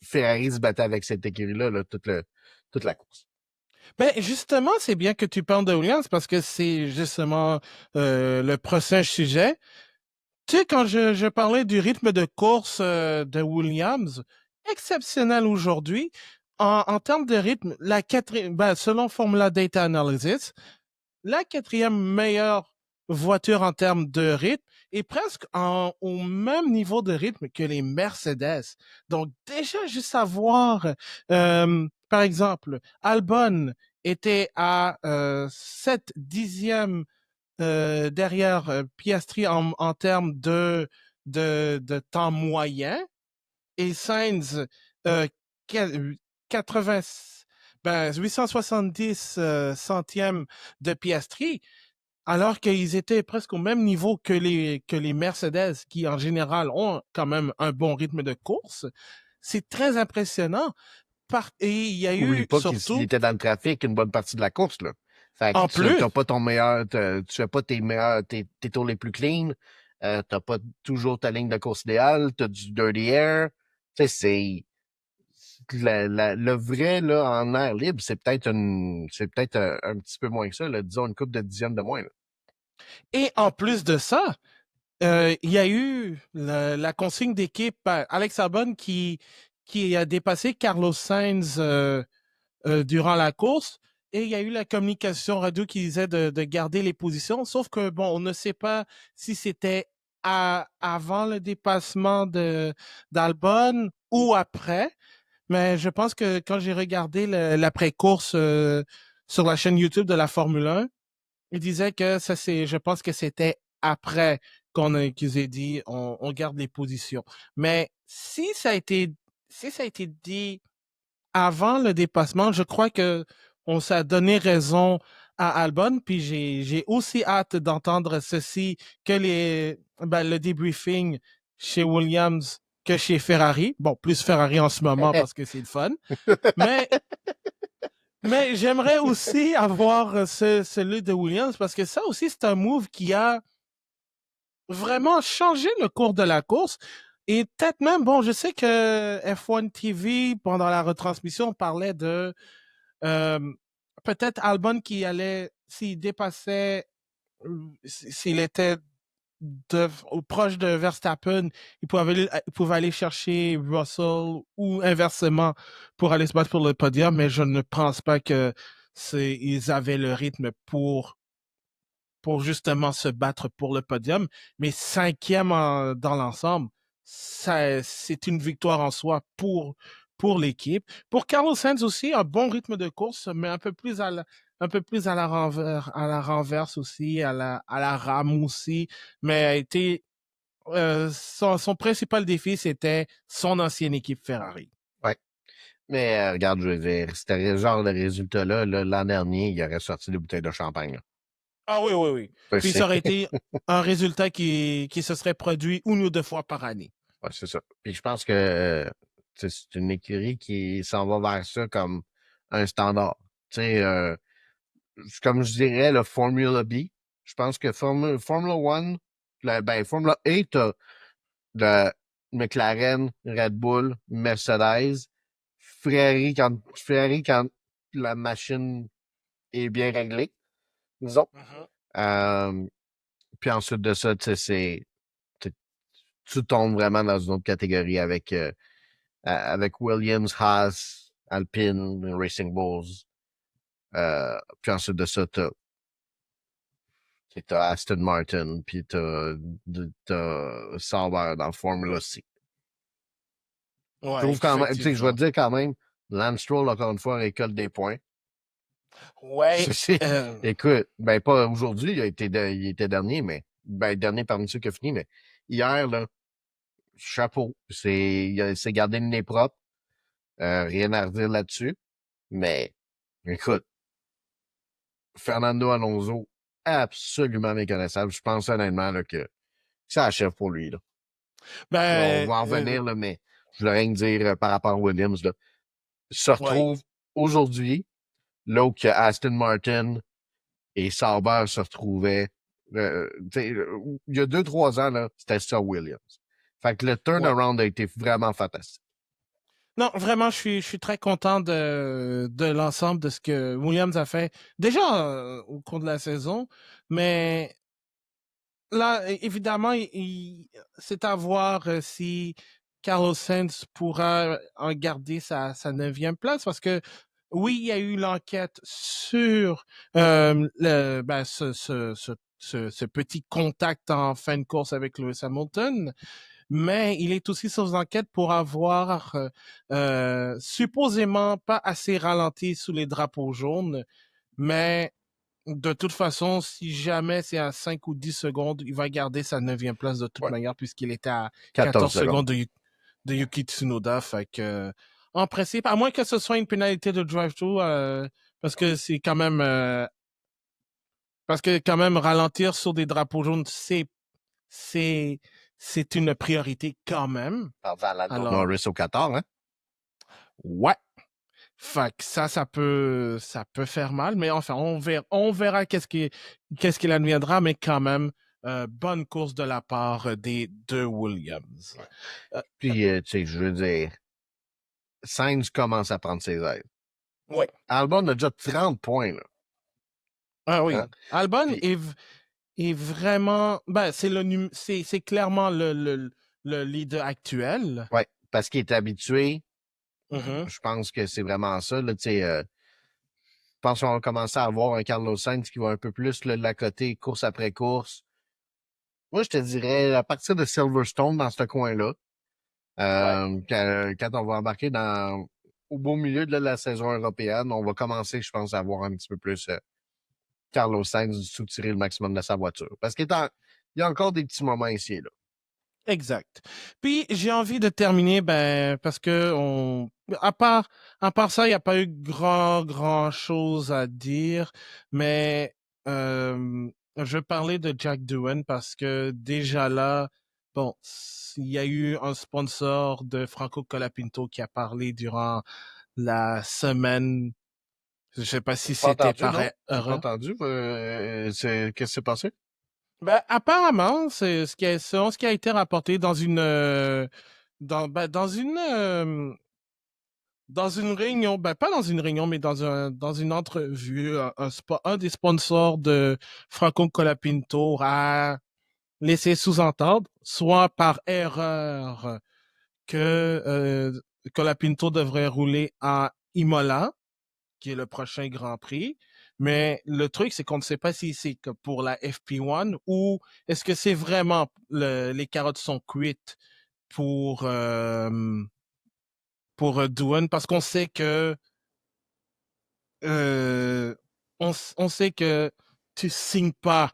Ferrari se battait avec cette écurie-là là, toute la course. Ben, justement, c'est bien que tu parles de Williams parce que c'est justement le prochain sujet. Tu sais, quand je parlais du rythme de course de Williams, exceptionnel aujourd'hui, en termes de rythme, ben, selon Formula Data Analysis, la quatrième meilleure voiture en termes de rythme est presque au même niveau de rythme que les Mercedes. Donc déjà, juste à voir, par exemple, Albon était à 7 dixièmes derrière Piastri en termes de temps moyen et Sainz euh, 80, ben, 870 centièmes de Piastri, alors qu'ils étaient presque au même niveau que les Mercedes, qui en général ont quand même un bon rythme de course. C'est très impressionnant. Et il y a Oublie eu pas qu'il surtout, était dans le trafic une bonne partie de la course, là. Fait en que tu plus, t'as pas ton meilleur, tu fais pas tes tours les plus clean, t'as pas toujours ta ligne de course idéale, t'as du dirty air. Tu sais, le vrai, là, en air libre, c'est peut-être un petit peu moins que ça, là, disons une couple de dixièmes de moins, là. et en plus de ça, il y a eu la consigne d'équipe Alex Albon qui a dépassé Carlos Sainz durant la course. Et il y a eu la communication radio qui disait de garder les positions, sauf que, bon, on ne sait pas si c'était avant le dépassement d'Albon ou après. Mais je pense que quand j'ai regardé l'après-course sur la chaîne YouTube de la Formule 1, il disait que je pense que c'était après qu'ils aient dit on garde les positions. Mais si ça a été dit avant le dépassement, je crois que on s'est donné raison à Albon, puis j'ai aussi hâte d'entendre ceci que le débriefing chez Williams que chez Ferrari. Bon, plus Ferrari en ce moment parce que c'est le fun. Mais, mais j'aimerais aussi avoir celui de Williams parce que ça aussi, c'est un move qui a vraiment changé le cours de la course. Et peut-être même, bon, je sais que F1 TV, pendant la retransmission, parlait de euh, peut-être Albon qui allait, s'il dépassait, s'il était proche de Verstappen, il pouvait aller chercher Russell ou inversement pour aller se battre pour le podium, mais je ne pense pas que ils avaient le rythme pour justement se battre pour le podium. Mais cinquième dans l'ensemble, c'est une victoire en soi pour l'équipe. Pour Carlos Sainz aussi, un bon rythme de course, mais un peu plus à la renverse aussi, à la rame aussi, mais a été son principal défi, c'était son ancienne équipe Ferrari. Ouais. Mais regarde, je veux dire, c'était le genre de résultat-là, là, l'an dernier, il aurait sorti des bouteilles de champagne. Là. Ah oui, oui, oui. Ouais, Puis ça aurait été un résultat qui se serait produit une ou deux fois par année. Ouais, c'est ça. Puis je pense que c'est une écurie qui s'en va vers ça comme un standard. Tu sais, comme je dirais, le Formula B. Je pense que Formula One, Formula 8, t'as de McLaren, Red Bull, Mercedes, Ferrari quand la machine est bien réglée, disons. Mhm. Euh, puis ensuite de ça, tu tombes vraiment dans une autre catégorie avec Williams, Haas, Alpine, Racing Bulls. Puis ensuite de ça, t'as Aston Martin, puis t'as Sauber dans Formula C. Je Ouais, trouve quand même, tu sais, je vais effectivement. te dire quand même, Lance Stroll, encore une fois, récolte des points. Ouais, euh, Écoute, ben pas aujourd'hui, il était dernier, mais dernier parmi ceux qui a fini, mais hier, là, chapeau. Il s'est gardé le nez propre. Rien à redire là-dessus. Mais écoute, Fernando Alonso, absolument méconnaissable. Je pense honnêtement là, que ça achève pour lui. Là. On ben, va en revenir, là, mais je voulais rien dire par rapport à Williams. Là. Se ouais, retrouve aujourd'hui, là où que Aston Martin et Sauber se retrouvaient. Il y a 2-3 ans, là, c'était ça Williams. Fait que le ouais. turnaround a été vraiment fantastique. Non, vraiment, je suis très content de l'ensemble de ce que Williams a fait déjà au cours de la saison, mais là, évidemment, c'est à voir si Carlos Sainz pourra en garder sa neuvième place parce que oui, il y a eu l'enquête sur ce petit contact en fin de course avec Lewis Hamilton, mais il est aussi sous enquête pour avoir supposément pas assez ralenti sous les drapeaux jaunes, mais de toute façon, si jamais c'est à 5 ou 10 secondes, il va garder sa neuvième place de toute Ouais, manière puisqu'il était à 14 14 secondes. secondes de Yuki Tsunoda. Fait que, en principe, à moins que ce soit une pénalité de drive-thru, parce que c'est quand même, parce que quand même ralentir sur des drapeaux jaunes, c'est, c'est une priorité quand même. Avant Lando Alors, Norris au 14, hein? ouais. Fait que ça peut faire mal, mais enfin, on verra qu'est-ce qu'il adviendra, mais quand même, bonne course de la part des deux Williams. Euh, Puis, tu sais, je veux dire, Sainz commence à prendre ses aides. ouais. Albon a déjà 30 points, là. Ah Hein? oui. Albon Puis, est vraiment, ben, c'est clairement le leader actuel. ouais, parce qu'il est habitué. Mhm. Je pense que c'est vraiment ça, là, tu sais. Je pense qu'on va commencer à avoir un Carlos Sainz qui va un peu plus là, de la côté course après course. Moi, je te dirais, à partir de Silverstone, dans ce coin-là, Ouais. quand on va embarquer au beau milieu de la saison européenne, on va commencer, je pense, à avoir un petit peu plus Carlos Sainz soutirer le maximum de sa voiture. Parce qu'il y a encore des petits moments ici et là. Exact. Puis j'ai envie de terminer, ben, parce que à à part ça, il n'y a pas eu grand chose à dire, mais je vais parler de Jack Doohan parce que déjà là, bon, il y a eu un sponsor de Franco Colapinto qui a parlé durant la semaine. Je sais pas si J'ai pas c'était entendu, par non? J'ai pas erreur. entendu. Qu'est-ce qui s'est passé? Ben, apparemment, c'est selon ce qui a été rapporté dans dans une réunion, ben pas dans une réunion, mais dans une entrevue, un des sponsors de Franco Colapinto a laissé sous-entendre, soit par erreur, que Colapinto devrait rouler à Imola, qui est le prochain Grand Prix. Mais le truc, c'est qu'on ne sait pas si c'est que pour la FP1 ou est-ce que c'est vraiment les carottes sont cuites pour Doohan, parce qu'on sait que euh, on sait que tu signes pas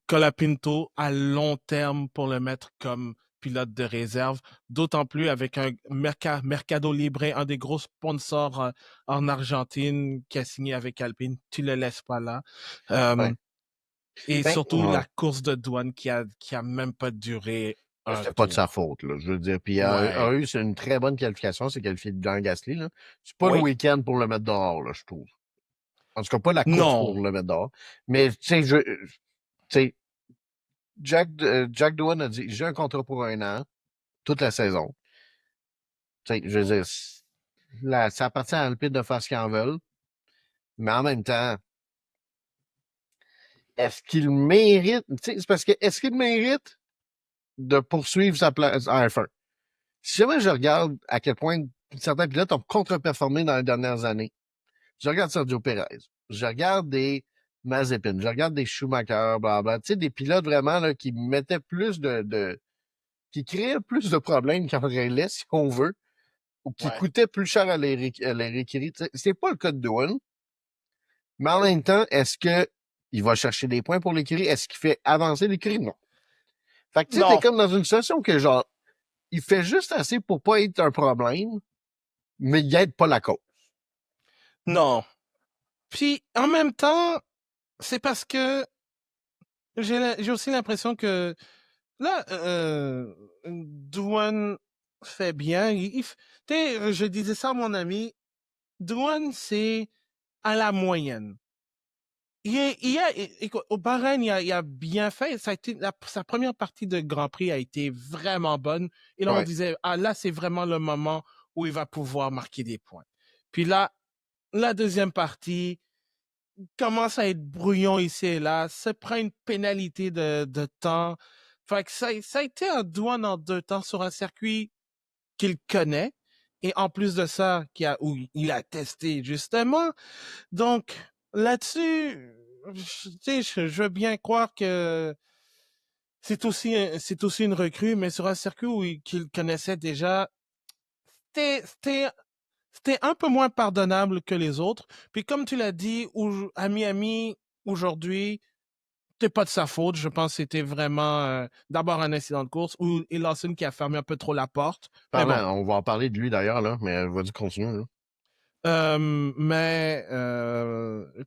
Colapinto à long terme pour le mettre comme pilote de réserve, d'autant plus avec un Mercado Libre, un des gros sponsors en Argentine qui a signé avec Alpine. Tu le laisses pas là. Ouais. Et Ben, surtout la course de douane qui a même pas duré un c'était pas de tour. sa faute, là. Je veux dire. Puis Ouais. eu, c'est une très bonne qualification, c'est qualifié de Jean Gasly, là. C'est pas le Oui. week-end pour le mettre dehors, là, je trouve. En tout cas, pas la course Non. pour le mettre dehors. Mais, tu sais, Jack Doohan a dit, j'ai un contrat pour 1 an, toute la saison. Tu sais, je veux dire, ça appartient à Alpine de faire ce qu'ils en veulent. Mais en même temps, est-ce qu'il mérite, tu sais, c'est parce que, est-ce qu'il mérite de poursuivre sa place en F1? Si jamais je regarde à quel point certains pilotes ont contre-performé dans les dernières années, je regarde Sergio Perez, je regarde des Mazepin, je regarde des Schumacher, blablabla, tu sais, des pilotes vraiment là, qui mettaient plus qui créaient plus de problèmes qu'en réglaient, si on veut, ou qui Ouais. coûtaient plus cher à les requérir. C'est pas le cas de Doohan, mais en même temps, est-ce que il va chercher des points pour l'écurie? Est-ce qu'il fait avancer l'écurie? Non. Fait que tu sais, t'es Non. comme dans une situation que genre, il fait juste assez pour pas être un problème, mais il aide pas la cause. Non. Puis en même temps, c'est parce que j'ai aussi l'impression que là, Douane fait bien. Tu sais, je disais ça à mon ami. Douane, c'est à la moyenne. Écoute, au Bahreïn, il a bien fait. Ça a été, sa première partie de Grand Prix a été vraiment bonne. Et là, on Ouais. disait, ah, là, c'est vraiment le moment où il va pouvoir marquer des points. Puis là, la deuxième partie commence à être brouillon ici et là, se prend une pénalité de temps. Fait que ça a été un douane en 2 temps sur un circuit qu'il connaît. Et en plus de ça, où il a testé justement. Donc, là-dessus, tu sais, je veux bien croire que c'est aussi une recrue, mais sur un circuit qu'il connaissait déjà, c'était, c'était, c'était un peu moins pardonnable que les autres. Puis comme tu l'as dit, à Miami, aujourd'hui, c'était pas de sa faute. Je pense que c'était vraiment d'abord un incident de course et Lawson qui a fermé un peu trop la porte. Mais bon. On va en parler de lui d'ailleurs, là, mais vas-y, continue, là. Mais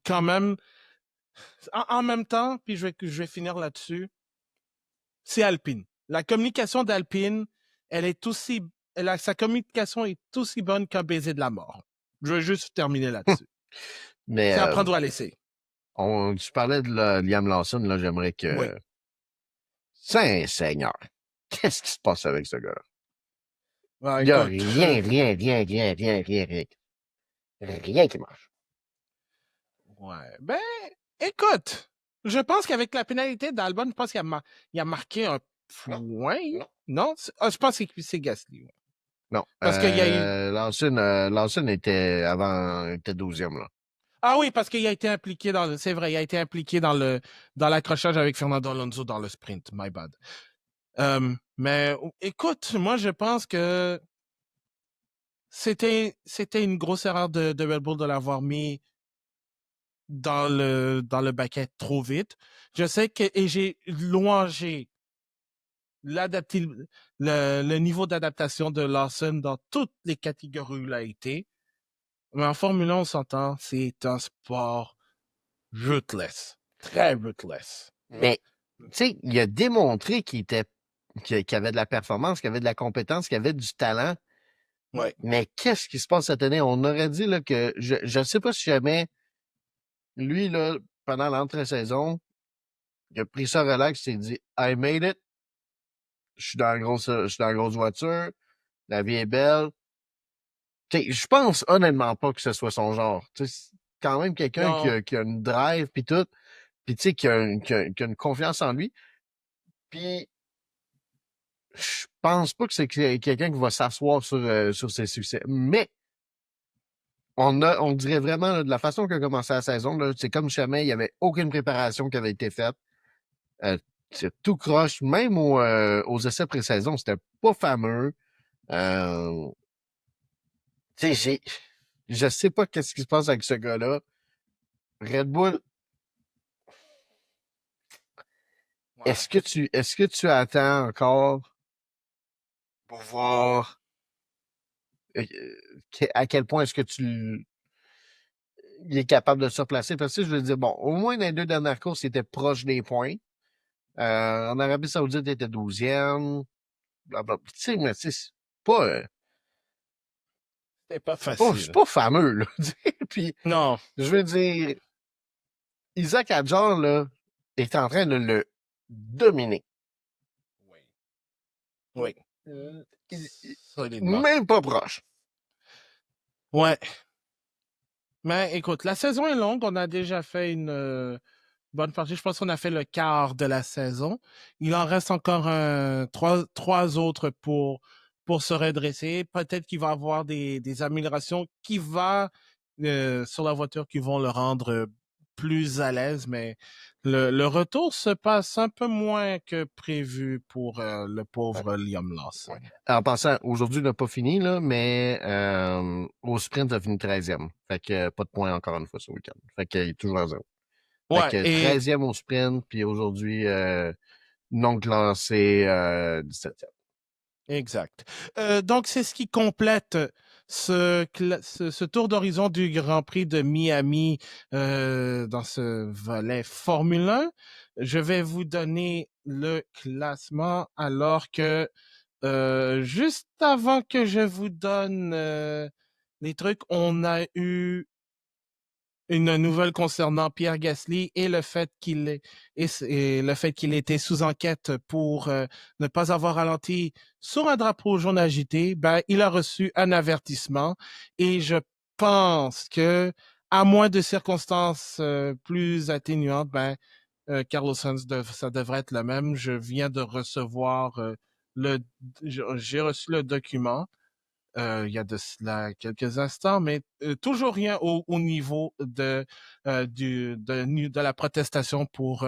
quand même, en même temps, puis je vais finir là-dessus, c'est Alpine. La communication d'Alpine, sa communication est aussi bonne qu'un baiser de la mort. Je veux juste terminer là-dessus. Mais C'est à prendre ou à laisser. tu parlais de Liam Lawson, là, j'aimerais Oui. que... Saint-Seigneur! Qu'est-ce qui se passe avec ce gars-là? Ah, Il y a écoute, rien qui marche. ouais. Ben, écoute, je pense qu'avec la pénalité d'Albon, je pense il a marqué un point. Non? Je pense que c'est Gasly. Ouais. Non. Parce qu'il y a eu. Lawson était 12e, là. Ah oui, parce qu'il a été impliqué c'est vrai, il a été impliqué dans l'accrochage avec Fernando Alonso dans le sprint. My bad. Mais écoute, moi, je pense que c'était une grosse erreur de Red Bull de l'avoir mis dans le baquet trop vite. Je sais et j'ai louangé le niveau d'adaptation de Lawson dans toutes les catégories où il a été. Mais en Formule 1, on s'entend, c'est un sport ruthless. Très ruthless. Mais, tu sais, il a démontré qu'il avait de la performance, qu'il avait de la compétence, qu'il avait du talent. Ouais. Mais qu'est-ce qui se passe cette année? On aurait dit là, que je ne sais pas si jamais lui, là, pendant l'entre-saison, Il a pris ça relax, il s'est dit « I made it. Je suis dans la grosse voiture. La vie est belle. » Je pense honnêtement pas que ce soit son genre. C'est quand même quelqu'un Non. qui a une drive puis tout, puis qui a une confiance en lui. Puis je pense pas que c'est quelqu'un qui va s'asseoir sur ses succès. Mais on dirait vraiment là, de la façon qu'a commencé la saison, là, c'est comme jamais, il n'y avait aucune préparation qui avait été faite. C'est tout croche, même aux essais pré-saison, c'était pas fameux. Je sais pas qu'est-ce qui se passe avec ce gars-là. Red Bull, Ouais. est-ce que tu attends encore pour voir à quel point est-ce que il est capable de se replacer? Parce que je veux dire, bon, au moins dans les 2 dernières courses, il était proche des points. En Arabie Saoudite, il était 12e. Blablabla. Tu sais, mais c'est pas, C'est pas c'est facile. pas fameux, là. Puis, Non. je veux dire, Isaac Hadjar, là, est en train de le dominer. Oui. Solidement. Même pas proche. Ouais. Mais écoute, la saison est longue. On a déjà fait une bonne partie. Je pense qu'on a fait le quart de la saison. Il en reste encore trois autres pour se redresser. Peut-être qu'il va avoir des améliorations sur la voiture qui vont le rendre plus à l'aise, mais le retour se passe un peu moins que prévu pour le pauvre Liam Lawson. Ouais. En passant, aujourd'hui, il n'a pas fini, là, mais au sprint, il a fini 13e. Fait que pas de points encore une fois ce week-end. Fait qu'il est toujours à 0. Fait Ouais, que et 13e au sprint, puis aujourd'hui, non classé 17e. exact. Donc, c'est ce qui complète ce tour d'horizon du Grand Prix de Miami dans ce volet Formule 1. Je vais vous donner le classement alors que juste avant que je vous donne les trucs, on a eu une nouvelle concernant Pierre Gasly et le fait qu'il était sous enquête pour ne pas avoir ralenti sur un drapeau jaune agité. Ben, il a reçu un avertissement et je pense que, à moins de circonstances plus atténuantes, ben, Carlos Sainz, ça devrait être le même. Je viens de recevoir j'ai reçu le document. Il y a de cela quelques instants, mais toujours rien au niveau de la protestation pour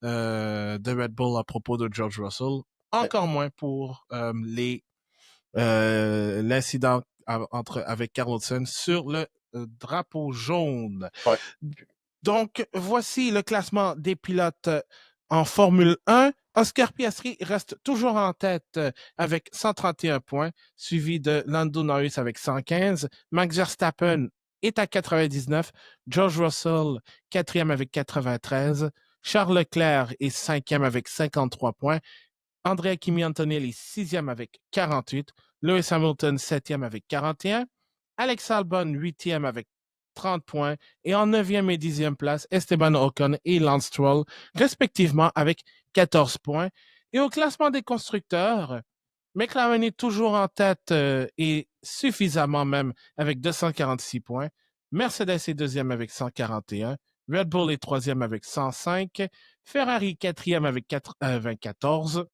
de Red Bull à propos de George Russell, encore moins pour l'incident avec Carlos Sainz sur le drapeau jaune. Ouais. Donc, voici le classement des pilotes en Formule 1. Oscar Piastri reste toujours en tête avec 131 points, suivi de Lando Norris avec 115. Max Verstappen est à 99. George Russell, 4e avec 93. Charles Leclerc est 5e avec 53 points. Andrea Kimi Antonelli, 6e avec 48. Lewis Hamilton, 7e avec 41. Alex Albon, 8e avec 30 points. Et en 9e et 10e place, Esteban Ocon et Lance Stroll, respectivement avec 14 points. Et au classement des constructeurs, McLaren est toujours en tête et suffisamment même avec 246 points. Mercedes est 2e avec 141. Red Bull est 3e avec 105. Ferrari 4e avec 14.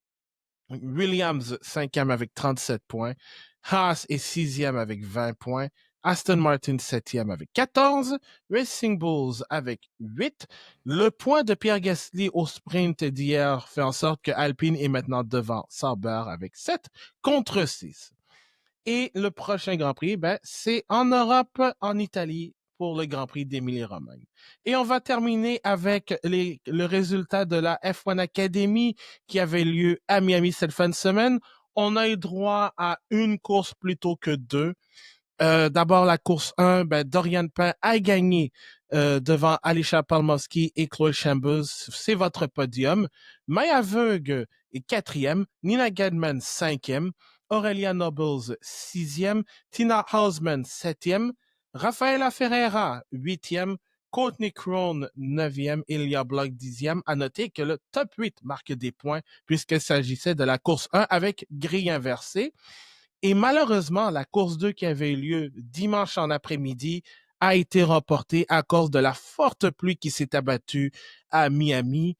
Williams 5e avec 37 points. Haas est 6e avec 20 points. Aston Martin 7e avec 14. Racing Bulls avec 8. Le point de Pierre Gasly au sprint d'hier fait en sorte que Alpine est maintenant devant Sauber avec 7 contre 6. Et le prochain Grand Prix, ben, c'est en Europe, en Italie, pour le Grand Prix d'Émilie-Romagne. Et on va terminer avec le résultat de la F1 Academy qui avait lieu à Miami cette fin de semaine. On a eu droit à une course plutôt que deux. D'abord, la course 1, ben, Dorian Pain a gagné devant Alisha Palmowski et Chloé Chambers. C'est votre podium. Maya Veug est 4e. Nina Gedman, 5e. Aurelia Nobles, 6e. Tina Hausman, 7e. Rafaela Ferreira, 8e. Courtney Crone 9e, Ilya Block 10e. À noter que le top 8 marque des points puisqu'il s'agissait de la course 1 avec grille inversée. Et malheureusement, la course 2 qui avait eu lieu dimanche en après-midi a été reportée à cause de la forte pluie qui s'est abattue à Miami.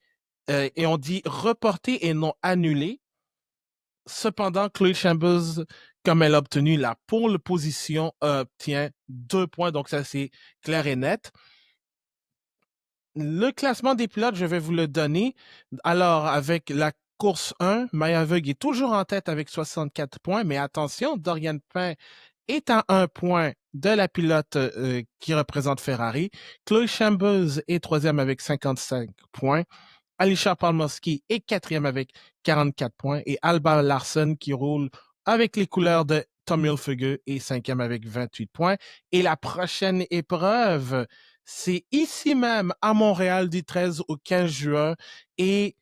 Et on dit reportée et non annulée. Cependant, Chloe Chambers, comme elle a obtenu la pole position, obtient 2 points. Donc ça, c'est clair et net. Le classement des pilotes, je vais vous le donner. Alors, avec la course 1, Maya Veugue est toujours en tête avec 64 points, mais attention, Dorian Pain est à 1 point de la pilote qui représente Ferrari. Chloe Chambers est 3e avec 55 points. Alisha Palmowski est 4e avec 44 points. Et Alba Larson qui roule avec les couleurs de Tom Hilfiger est 5e avec 28 points. Et la prochaine épreuve, c'est ici même à Montréal du 13 au 15 juin. Et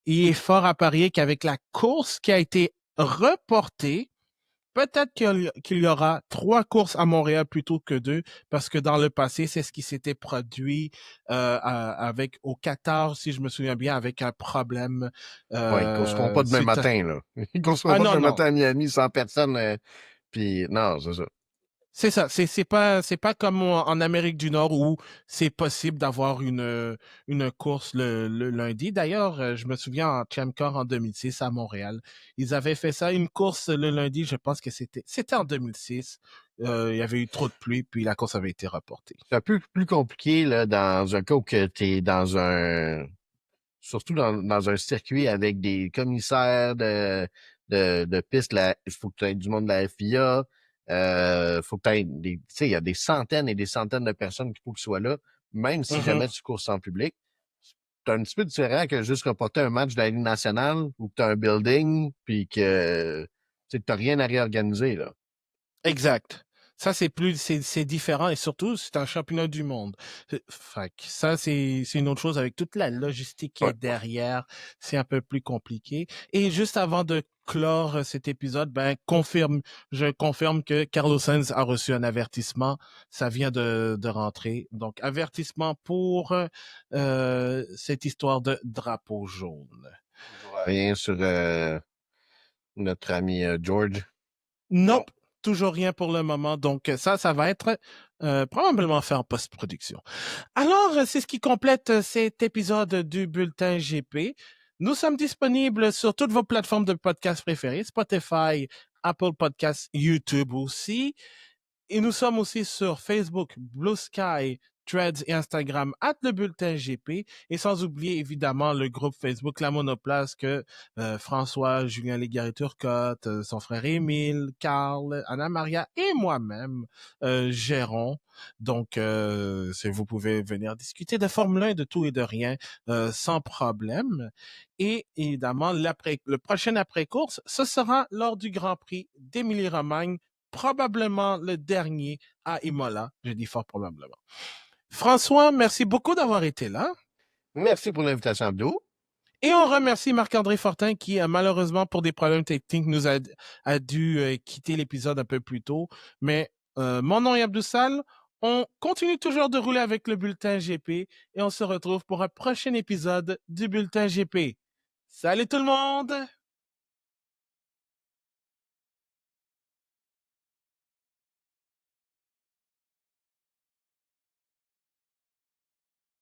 il est fort à parier qu'avec la course qui a été reportée, peut-être qu'il y aura 3 courses à Montréal plutôt que 2, parce que dans le passé, c'est ce qui s'était produit avec au Qatar, si je me souviens bien, avec un problème. Ouais, ils courseront pas demain matin, là. Ils courseront pas demain matin à Miami sans personne. Puis non, c'est ça. C'est ça. C'est pas comme en Amérique du Nord où c'est possible d'avoir une course le lundi. D'ailleurs, je me souviens en Champ Car en 2006 à Montréal, ils avaient fait ça, une course le lundi. Je pense que c'était en 2006. Il y avait eu trop de pluie, puis la course avait été reportée. C'est un peu plus compliqué là, dans un cas où tu es dans surtout dans un circuit avec des commissaires de piste. Il faut que tu aies du monde de la FIA. Faut que tu aies tu sais, il y a des centaines et des centaines de personnes qu'il faut qu'ils soient là, même si jamais tu courses en public. C'est un petit peu différent que juste reporter un match de la Ligue nationale où tu as un building puis que tu n'as rien à réorganiser, là. Exact. Ça, c'est différent et surtout, c'est un championnat du monde. Fait que ça, c'est une autre chose avec toute la logistique qui est derrière. C'est un peu plus compliqué. Et juste avant de clore cet épisode, je confirme que Carlos Sainz a reçu un avertissement. Ça vient de rentrer. Donc, avertissement pour cette histoire de drapeau jaune. Rien sur notre ami George. Nope. Toujours rien pour le moment. Donc, ça va être probablement fait en post-production. Alors, c'est ce qui complète cet épisode du Bulletin GP. Nous sommes disponibles sur toutes vos plateformes de podcast préférées, Spotify, Apple Podcasts, YouTube aussi. Et nous sommes aussi sur Facebook, Blue Sky, Threads et Instagram, @le bulletin GP. Et sans oublier, évidemment, le groupe Facebook La Monoplace que François, Julien Légaré-Turcotte, son frère Émile, Carl, Anna-Maria et moi-même gérons. Donc, vous pouvez venir discuter de Formule 1, de tout et de rien sans problème. Et évidemment, le prochain après-course, ce sera lors du Grand Prix d'Émilie-Romagne, probablement le dernier à Imola. Je dis fort probablement. François, merci beaucoup d'avoir été là. Merci pour l'invitation, Abdou. Et on remercie Marc-André Fortin qui, malheureusement, pour des problèmes techniques, nous a dû quitter l'épisode un peu plus tôt. Mais mon nom est Abdou Sall. On continue toujours de rouler avec le Bulletin GP et on se retrouve pour un prochain épisode du Bulletin GP. Salut tout le monde!